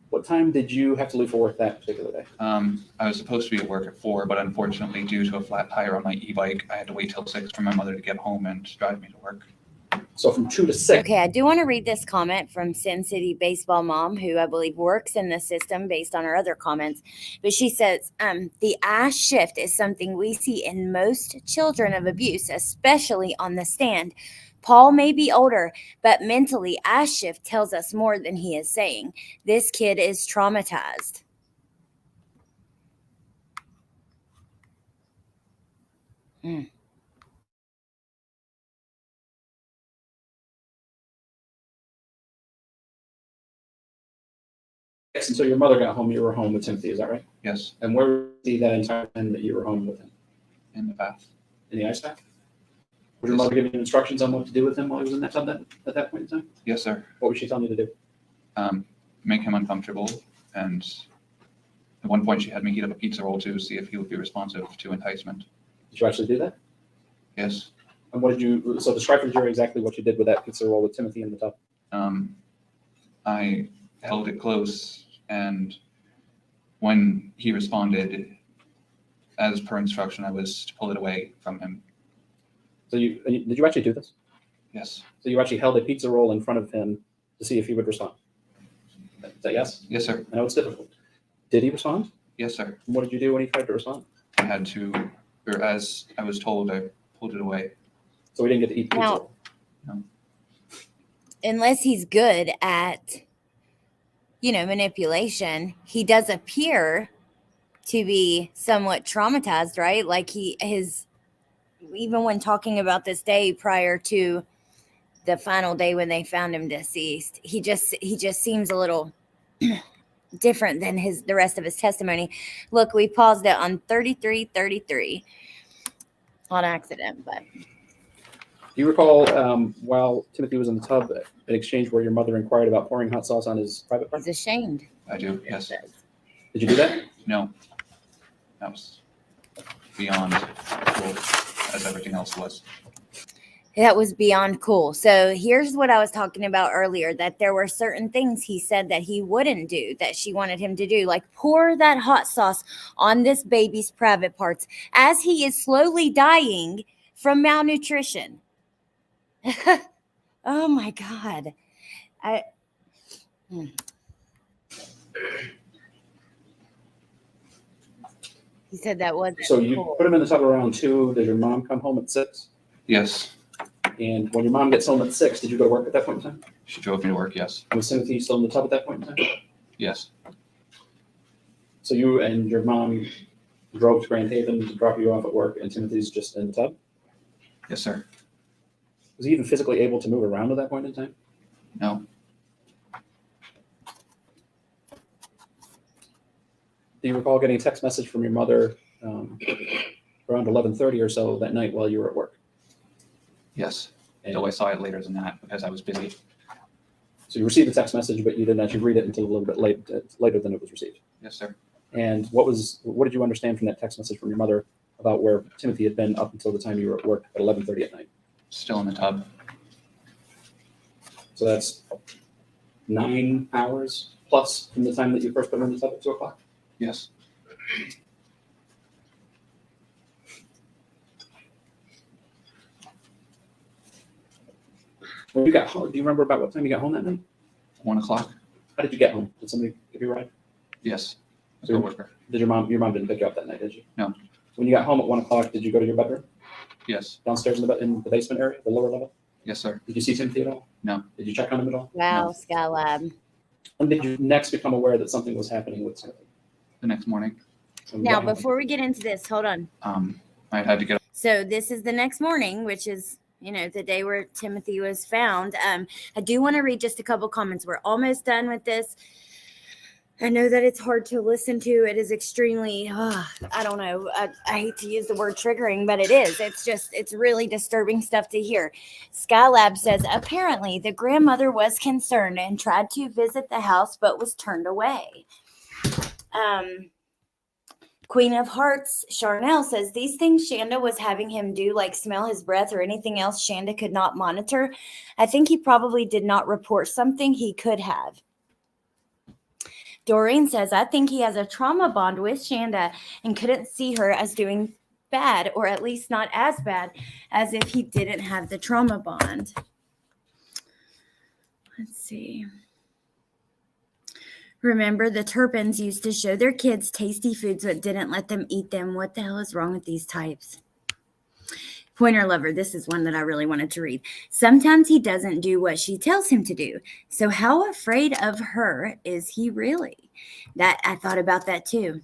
What time did you have to leave for work that particular day? I was supposed to be at work at 4, but unfortunately, due to a flat tire on my e-bike, I had to wait till 6 for my mother to get home and drive me to work. So from 2 to 6. Okay, I do want to read this comment from Sin City Baseball Mom, who I believe works in the system based on her other comments. But she says, the I shift is something we see in most children of abuse, especially on the stand. Paul may be older, but mentally, I shift tells us more than he is saying. This kid is traumatized. Until your mother got home, you were home with Timothy, is that right? Yes, And where was he that entire time that you were home with him? in the bath. In the ice bath? Was your mother giving you instructions on what to do with him while he was in that tub at that point in time? Yes, sir. What was she telling you to do? Make him uncomfortable. And at one point, she had me heat up a pizza roll to see if he would be responsive to enticement. Did you actually do that? Yes. And what did you, so describe for the jury exactly what you did with that pizza roll with Timothy in the tub. I held it close, and when he responded, as per instruction, I was to pull it away from him. So did you actually do this? Yes. So you actually held a pizza roll in front of him to see if he would respond? Is that yes? Yes, sir. I know it's difficult. Did he respond? Yes, sir. And what did you do when he tried to respond? I had to, or as I was told, I pulled it away. So we didn't get to eat pizza Now- roll. Unless he's good at, manipulation, he does appear to be somewhat traumatized, right? Like even when talking about this day prior to the final day when they found him deceased, he just seems a little different than the rest of his testimony. Look, we paused it on 33:33 on accident, but Do you recall while Timothy was in the tub, an exchange where your mother inquired about pouring hot sauce on his private part? he's ashamed. I do, yes. Did you do that? No. That was beyond cool, as everything else was. That was beyond cool. So here's what I was talking about earlier, that there were certain things he said that he wouldn't do that she wanted him to do, like pour that hot sauce on this baby's private parts as he is slowly dying from malnutrition. Oh my God. He said that wasn't So you cool. put him in the tub around 2. Did your mom come home at 6? Yes. And when your mom gets home at 6, did you go to work at that point in time? She drove me to work, yes. Was Timothy still in the tub at that point in time? Yes. So you and your mom drove to Grand Haven to drop you off at work, and Timothy's just in the tub? Yes, sir. Was he even physically able to move around at that point in time? No. Do you recall getting a text message from your mother around 11:30 or so that night while you were at work? Yes. And Though I saw it later than that because I was busy. so you received the text message, but you didn't actually read it until a little bit later than it was received. Yes, sir. And what did you understand from that text message from your mother about where Timothy had been up until the time you were at work at 11:30 at night? Still in the tub. So that's 9 hours plus from the time that you first put him in the tub at 2 o'clock? Yes. When you got home, do you remember about what time you got home that night? 1 o'clock. How did you get home? Did somebody give you a ride? Yes. A So- coworker. Did your mom didn't pick you up that night, did she? No. When you got home at 1 o'clock, did you go to your bedroom Yes. downstairs in the basement area, the lower level? Yes, sir. Did you see Timothy at all? No. Did you check on him at all? Wow, No. Skylab. When did you next become aware that something was happening with Timothy? The next morning, And Now, what happened? before we get into this, hold on. I had to get So this is the next morning, which is, the day where Timothy was found. I do want to read just a couple comments. We're almost done with this. I know that it's hard to listen to. It is extremely, I don't know. I hate to use the word triggering, but it is. It's really disturbing stuff to hear. Skylab says, apparently the grandmother was concerned and tried to visit the house, but was turned away. Queen of Hearts, Charnel says, these things Shanda was having him do, like smell his breath or anything else Shanda could not monitor. I think he probably did not report something he could have. Doreen says, I think he has a trauma bond with Shanda and couldn't see her as doing bad, or at least not as bad as if he didn't have the trauma bond. Let's see. Remember, the Turpins used to show their kids tasty foods but didn't let them eat them. What the hell is wrong with these types? Pointer lover, this is one that I really wanted to read. Sometimes he doesn't do what she tells him to do. So how afraid of her is he really? I thought about that too.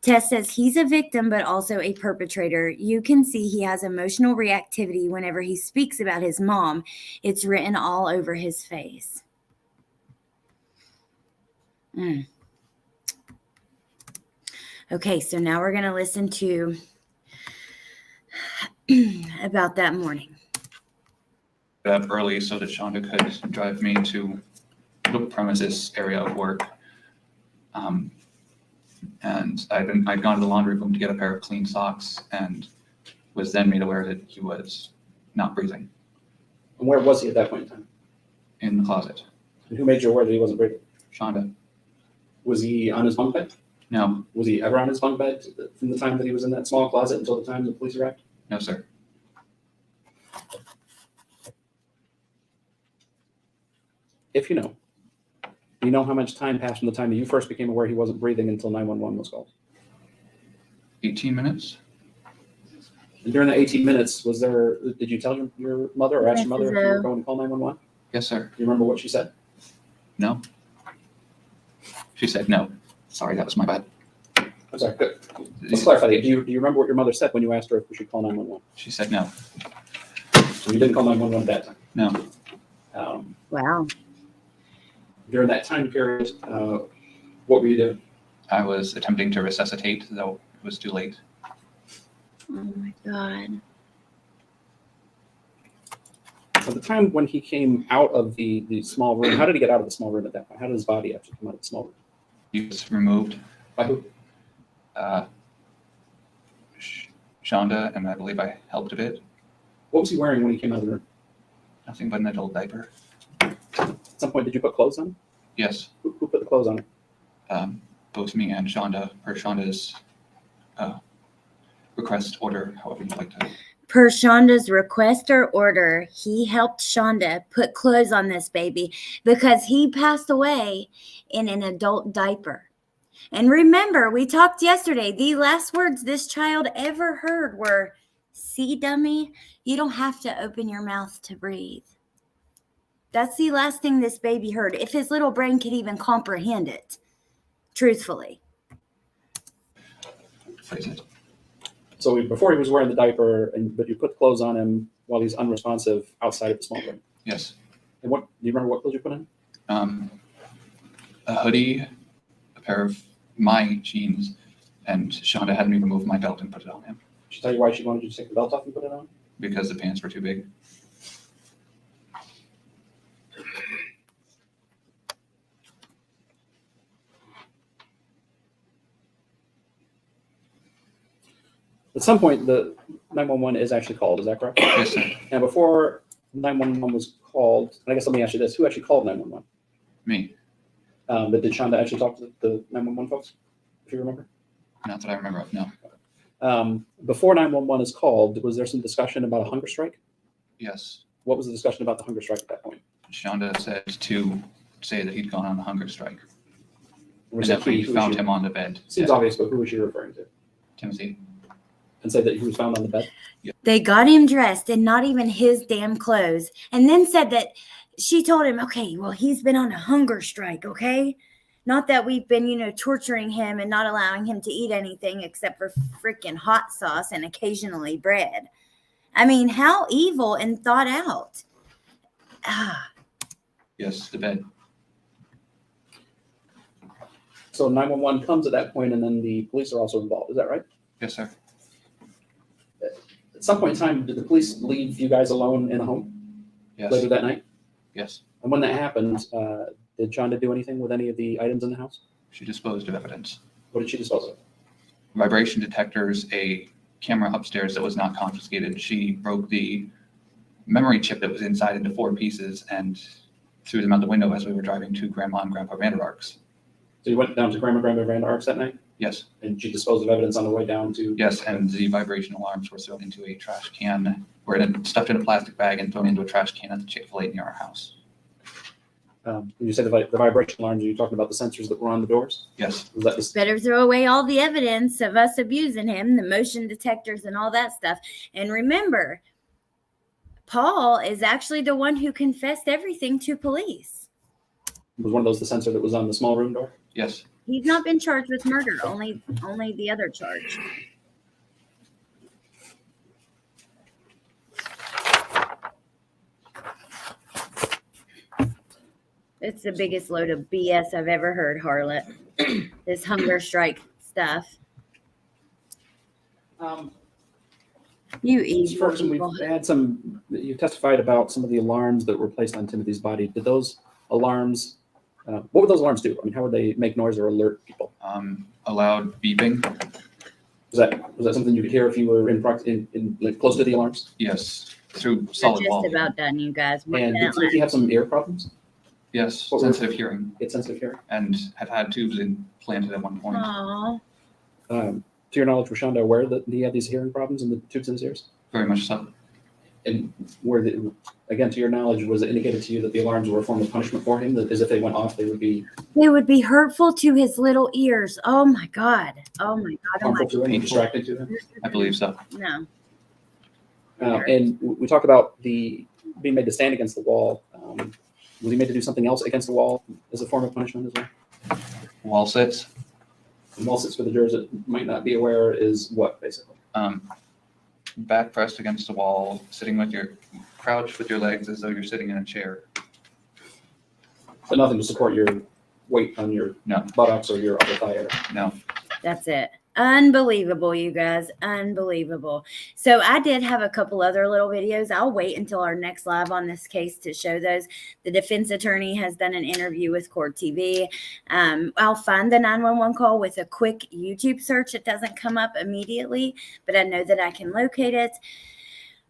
Tess says he's a victim but also a perpetrator. You can see he has emotional reactivity whenever he speaks about his mom. It's written all over his face. Okay, so now we're going to listen to about that morning. Got up early so that Shanda could drive me to the premises area of work. And I'd gone to the laundry room to get a pair of clean socks and was then made aware that he was not breathing And where was he at that point in time? in the closet. And who made you aware that he wasn't breathing? Shanda, Was he on his bunk bed? no, Was he ever on his bunk bed from the time that he was in that small closet until the time the police arrived? no, sir. If you know, do you know how much time passed from the time that you first became aware he wasn't breathing until 911 was called? 18 minutes? And during the 18 minutes, did you tell your mother or ask your mother if you were going to call 911? Yes, sir. Do you remember what she said? No. She said no. Sorry, that was my bad. I'm sorry, good. Let's clarify that. Do you remember what your mother said when you asked her if we should call 911? She said no. So you didn't call 911 at that time? No. Wow. During that time period, what were you doing? I was attempting to resuscitate, though it was too late. Oh my God. At the time when he came out of the small room, how did he get out of the small room at that point? How did his body actually come out of the small room? He was removed. By who? Shanda, and I believe I helped a bit. What was he wearing when he came out of the room? Nothing but an adult diaper. At some point, did you put clothes on him? Yes, Who put the clothes on him? both me and Shanda, or Shanda's request order, however you'd like to. Per Shonda's request or order, he helped Shanda put clothes on this baby because he passed away in an adult diaper. And remember, we talked yesterday, the last words this child ever heard were, "See, dummy, you don't have to open your mouth to breathe." That's the last thing this baby heard, if his little brain could even comprehend it, truthfully. Phrase it. So before he was wearing the diaper, but you put clothes on him while he's unresponsive outside of the small room. Yes. And do you remember what clothes you put on? A hoodie, a pair of my jeans, and Shanda had me remove my belt and put it on him Did she tell you why she wanted you to take the belt off and put it on? because the pants were too big. At some point, the 911 is actually called. Is that correct? Yes, sir. And before 911 was called, and I guess let me ask you this: who actually called 911? Me. But did Shanda actually talk to the 911 folks? If you remember. Not that I remember of, no. Before 911 is called, was there some discussion about a hunger strike? Yes. What was the discussion about the hunger strike at that point? Shanda said to say that he'd gone on a hunger strike. Or And was that it we who found was him on the bed. Seems Yes. obvious, but who was she referring to? Timothy. And said that he was found on the bed? They got him dressed in not even his damn clothes, and then said that she told him, okay, well, he's been on a hunger strike, okay? Not that we've been, torturing him and not allowing him to eat anything except for freaking hot sauce and occasionally bread. I mean, how evil and thought out. Yes, the bed. So 911 comes at that point, and then the police are also involved. Is that right? Yes, sir. At some point in time, did the police leave you guys alone in the home Yes. later that night? Yes. And when that happened, did Shanda do anything with any of the items in the house? She disposed of evidence. What did she dispose of? Vibration detectors, a camera upstairs that was not confiscated. She broke the memory chip that was inside into 4 pieces and threw them out the window as we were driving to Grandma and Grandpa Vanderark's. So you went down to Grandma Vander Arks that night, Yes. and she disposed of evidence on the way down to. Yes, and the vibration alarms were thrown into a trash can, stuffed in a plastic bag and thrown into a trash can at the Chick-fil-A near our house. When you say the vibration alarms, are you talking about the sensors that were on the doors? Yes. Was that just, Better throw away all the evidence of us abusing him, the motion detectors and all that stuff. And remember, Paul is actually the one who confessed everything to police. was one of those the sensor that was on the small room door? Yes. He's not been charged with murder, only the other charge. It's the biggest load of BS I've ever heard, Harlot. This hunger strike stuff. You evil Ferguson, people. we've had you testified about some of the alarms that were placed on Timothy's body. Did those alarms, what would those alarms do? I mean, how would they make noise or alert people? Allowed beeping. Was that something you could hear if you were in like close to the alarms? Yes. Through We're solid just volume. about done, you guys. 1 And minute did Timothy have some ear problems? Yes. What were- Sensitive hearing. Get sensitive hearing? And had had tubes implanted at one point. Aw. To your knowledge, was Shanda aware that he had these hearing problems and the tubes in his ears? Very much so. And again, to your knowledge, was it indicated to you that the alarms were a form of punishment for him? That as if they went off, they would be They would be hurtful to his little ears. Oh my God. Oh my God. Oh my harmful to him, Painful. distracting to him? I believe so. No. And we talked about being made to stand against the wall. Was he made to do something else against the wall as a form of punishment as well? Wall sits. And wall sits for the jurors that might not be aware is what, basically? Back pressed against the wall, crouched with your legs as though you're sitting in a chair. But nothing to support your weight on your No. buttocks or your upper thigh area. No. That's it. Unbelievable, you guys. Unbelievable. So I did have a couple other little videos. I'll wait until our next live on this case to show those. The defense attorney has done an interview with Court TV. I'll find the 911 call with a quick YouTube search. It doesn't come up immediately, but I know that I can locate it.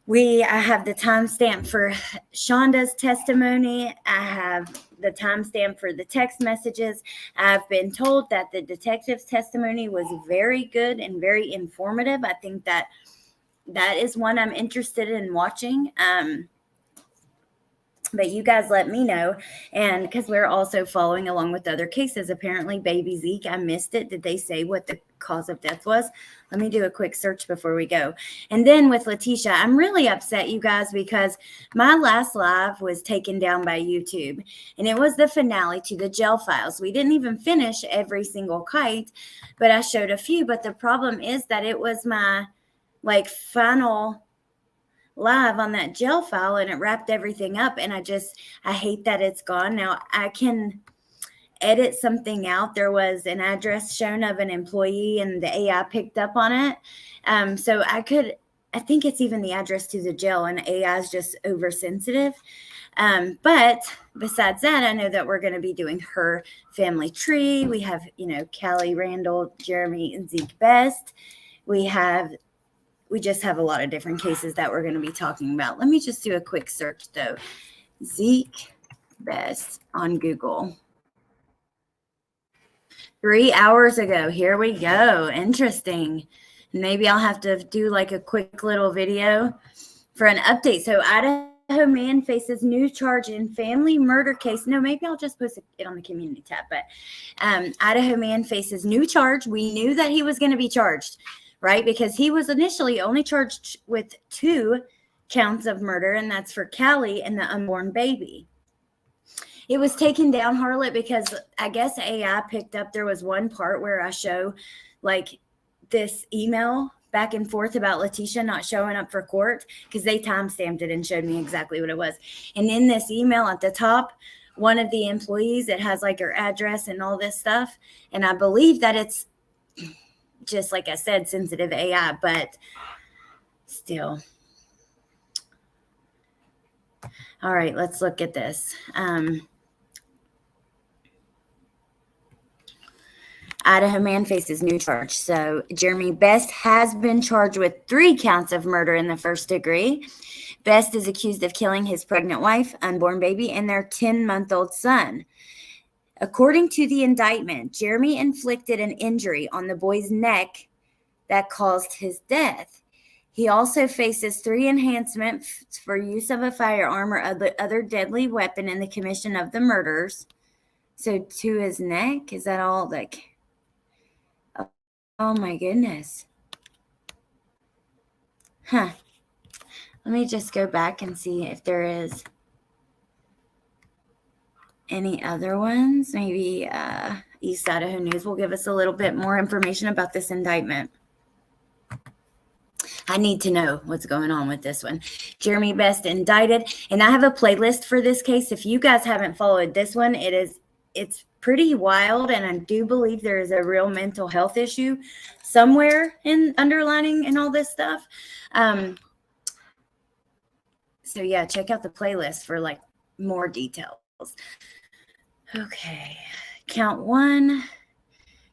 I have the timestamp for Shanda's testimony. I have the timestamp for the text messages. I've been told that the detective's testimony was very good and very informative. I think that is one I'm interested in watching. But you guys let me know. And because we're also following along with other cases, apparently baby Zeke, I missed it. Did they say what the cause of death was? Let me do a quick search before we go. And then with Letitia, I'm really upset, you guys, because my last live was taken down by YouTube. And it was the finale to the jail files. We didn't even finish every single kite, but I showed a few. But the problem is that it was my final live on that jail file, and it wrapped everything up, and I hate that it's gone. Now I can edit something out. There was an address shown of an employee and the AI picked up on it, so I think it's even the address to the jail, and AI is just oversensitive. But besides that, I know that we're going to be doing her family tree. We have Callie, Randall, Jeremy, and Zeke Best. We just have a lot of different cases that we're going to be talking about. Let me just do a quick search, though. Zeke Best on Google. 3 hours ago. Here we go. Interesting. Maybe I'll have to do a quick little video for an update. So Idaho man faces new charge in family murder case. No, maybe I'll just post it on the community tab. But Idaho man faces new charge. We knew that he was going to be charged, right? Because he was initially only charged with 2 counts of murder, and that's for Callie and the unborn baby. It was taken down, Harlot, because I guess AI picked up. There was one part where I show this email back and forth about Letitia not showing up for court, because they timestamped it and showed me exactly what it was. And in this email at the top, one of the employees, it has her address and all this stuff. And I believe that it's just, like I said, sensitive AI, but still. All right, let's look at this. Idaho man faces new charge. So Jeremy Best has been charged with 3 counts of murder in the first degree. Best is accused of killing his pregnant wife, unborn baby, and their 10-month-old son. According to the indictment, Jeremy inflicted an injury on the boy's neck that caused his death. He also faces 3 enhancements for use of a firearm or other deadly weapon in the commission of the murders. So to his neck, is that all? Like, oh my goodness. Huh. Let me just go back and see if there is any other ones. Maybe East Idaho News will give us a little bit more information about this indictment. I need to know what's going on with this one. Jeremy Best indicted. And I have a playlist for this case. If you guys haven't followed this one, it's pretty wild. And I do believe there is a real mental health issue somewhere in underlining and all this stuff. So yeah, check out the playlist for like more details. Okay. Count 1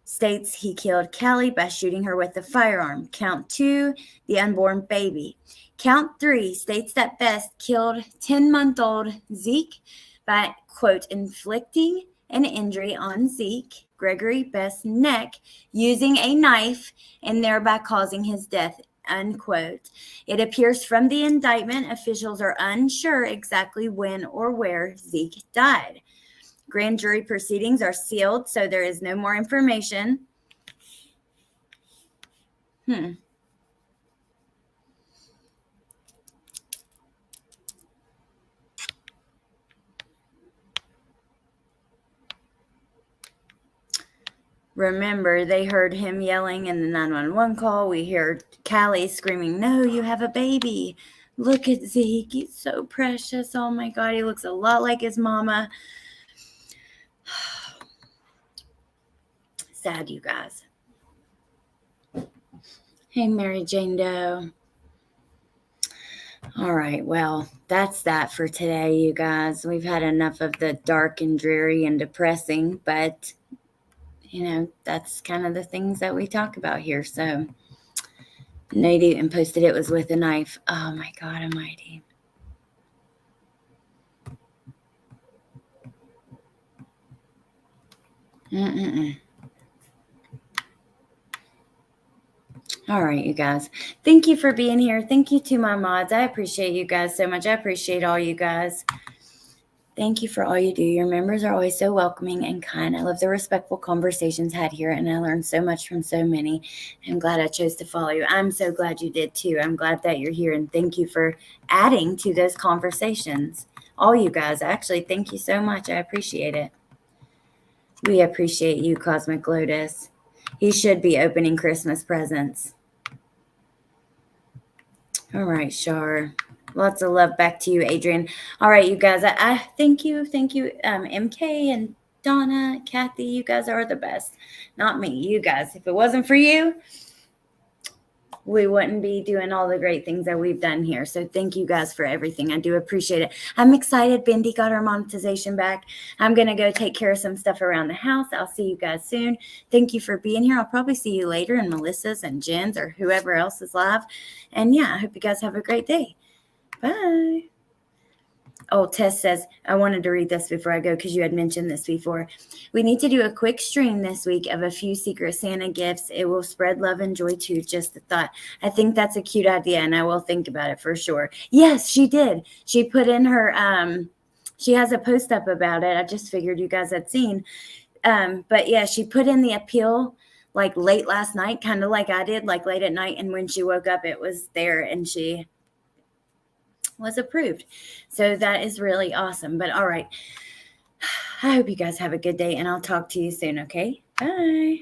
states he killed Callie by shooting her with a firearm. Count 2, the unborn baby. Count 3 states that Best killed 10-month-old Zeke by, quote, inflicting an injury on Zeke, Gregory Best's neck, using a knife and thereby causing his death, unquote. It appears from the indictment officials are unsure exactly when or where Zeke died. Grand jury proceedings are sealed, so there is no more information. Remember, they heard him yelling in the 911 call. We heard Callie screaming, "No, you have a baby. Look at Zeke. He's so precious. Oh my God, he looks a lot like his mama." Sad, you guys. Hey, Mary Jane Doe. All right, well, that's that for today, you guys. We've had enough of the dark and dreary and depressing, but, you know, that's kind of the things that we talk about here. So, Nady and posted it was with a knife. Oh, my God almighty. All right, you guys. Thank you for being here. Thank you to my mods. I appreciate you guys so much. I appreciate all you guys. Thank you for all you do. Your members are always so welcoming and kind. I love the respectful conversations had here, and I learned so much from so many. I'm glad I chose to follow you. I'm so glad you did too. I'm glad that you're here, and thank you for adding to those conversations. All you guys, actually, thank you so much. I appreciate it. We appreciate you, Cosmic Lotus. He should be opening Christmas presents. All right, Shar. Lots of love back to you, Adrian. All right, you guys. I thank you. Thank you, MK and Donna, Kathy. You guys are the best. Not me, you guys. If it wasn't for you, we wouldn't be doing all the great things that we've done here. So thank you guys for everything. I do appreciate it. I'm excited. Bendy got our monetization back. I'm going to go take care of some stuff around the house. I'll see you guys soon. Thank you for being here. I'll probably see you later in Melissa's and Jen's or whoever else is live. And yeah, I hope you guys have a great day. Bye. Oh, Tess says, I wanted to read this before I go because you had mentioned this before. We need to do a quick stream this week of a few Secret Santa gifts. It will spread love and joy too. Just a thought. I think that's a cute idea, and I will think about it for sure. Yes, she did. She put in her, she has a post up about it. I just figured you guys had seen. But yeah, she put in the appeal like late last night, kind of like I did, like late at night. And when she woke up, it was there, and she was approved. So that is really awesome. But all right, I hope you guys have a good day, and I'll talk to you soon. Okay, bye.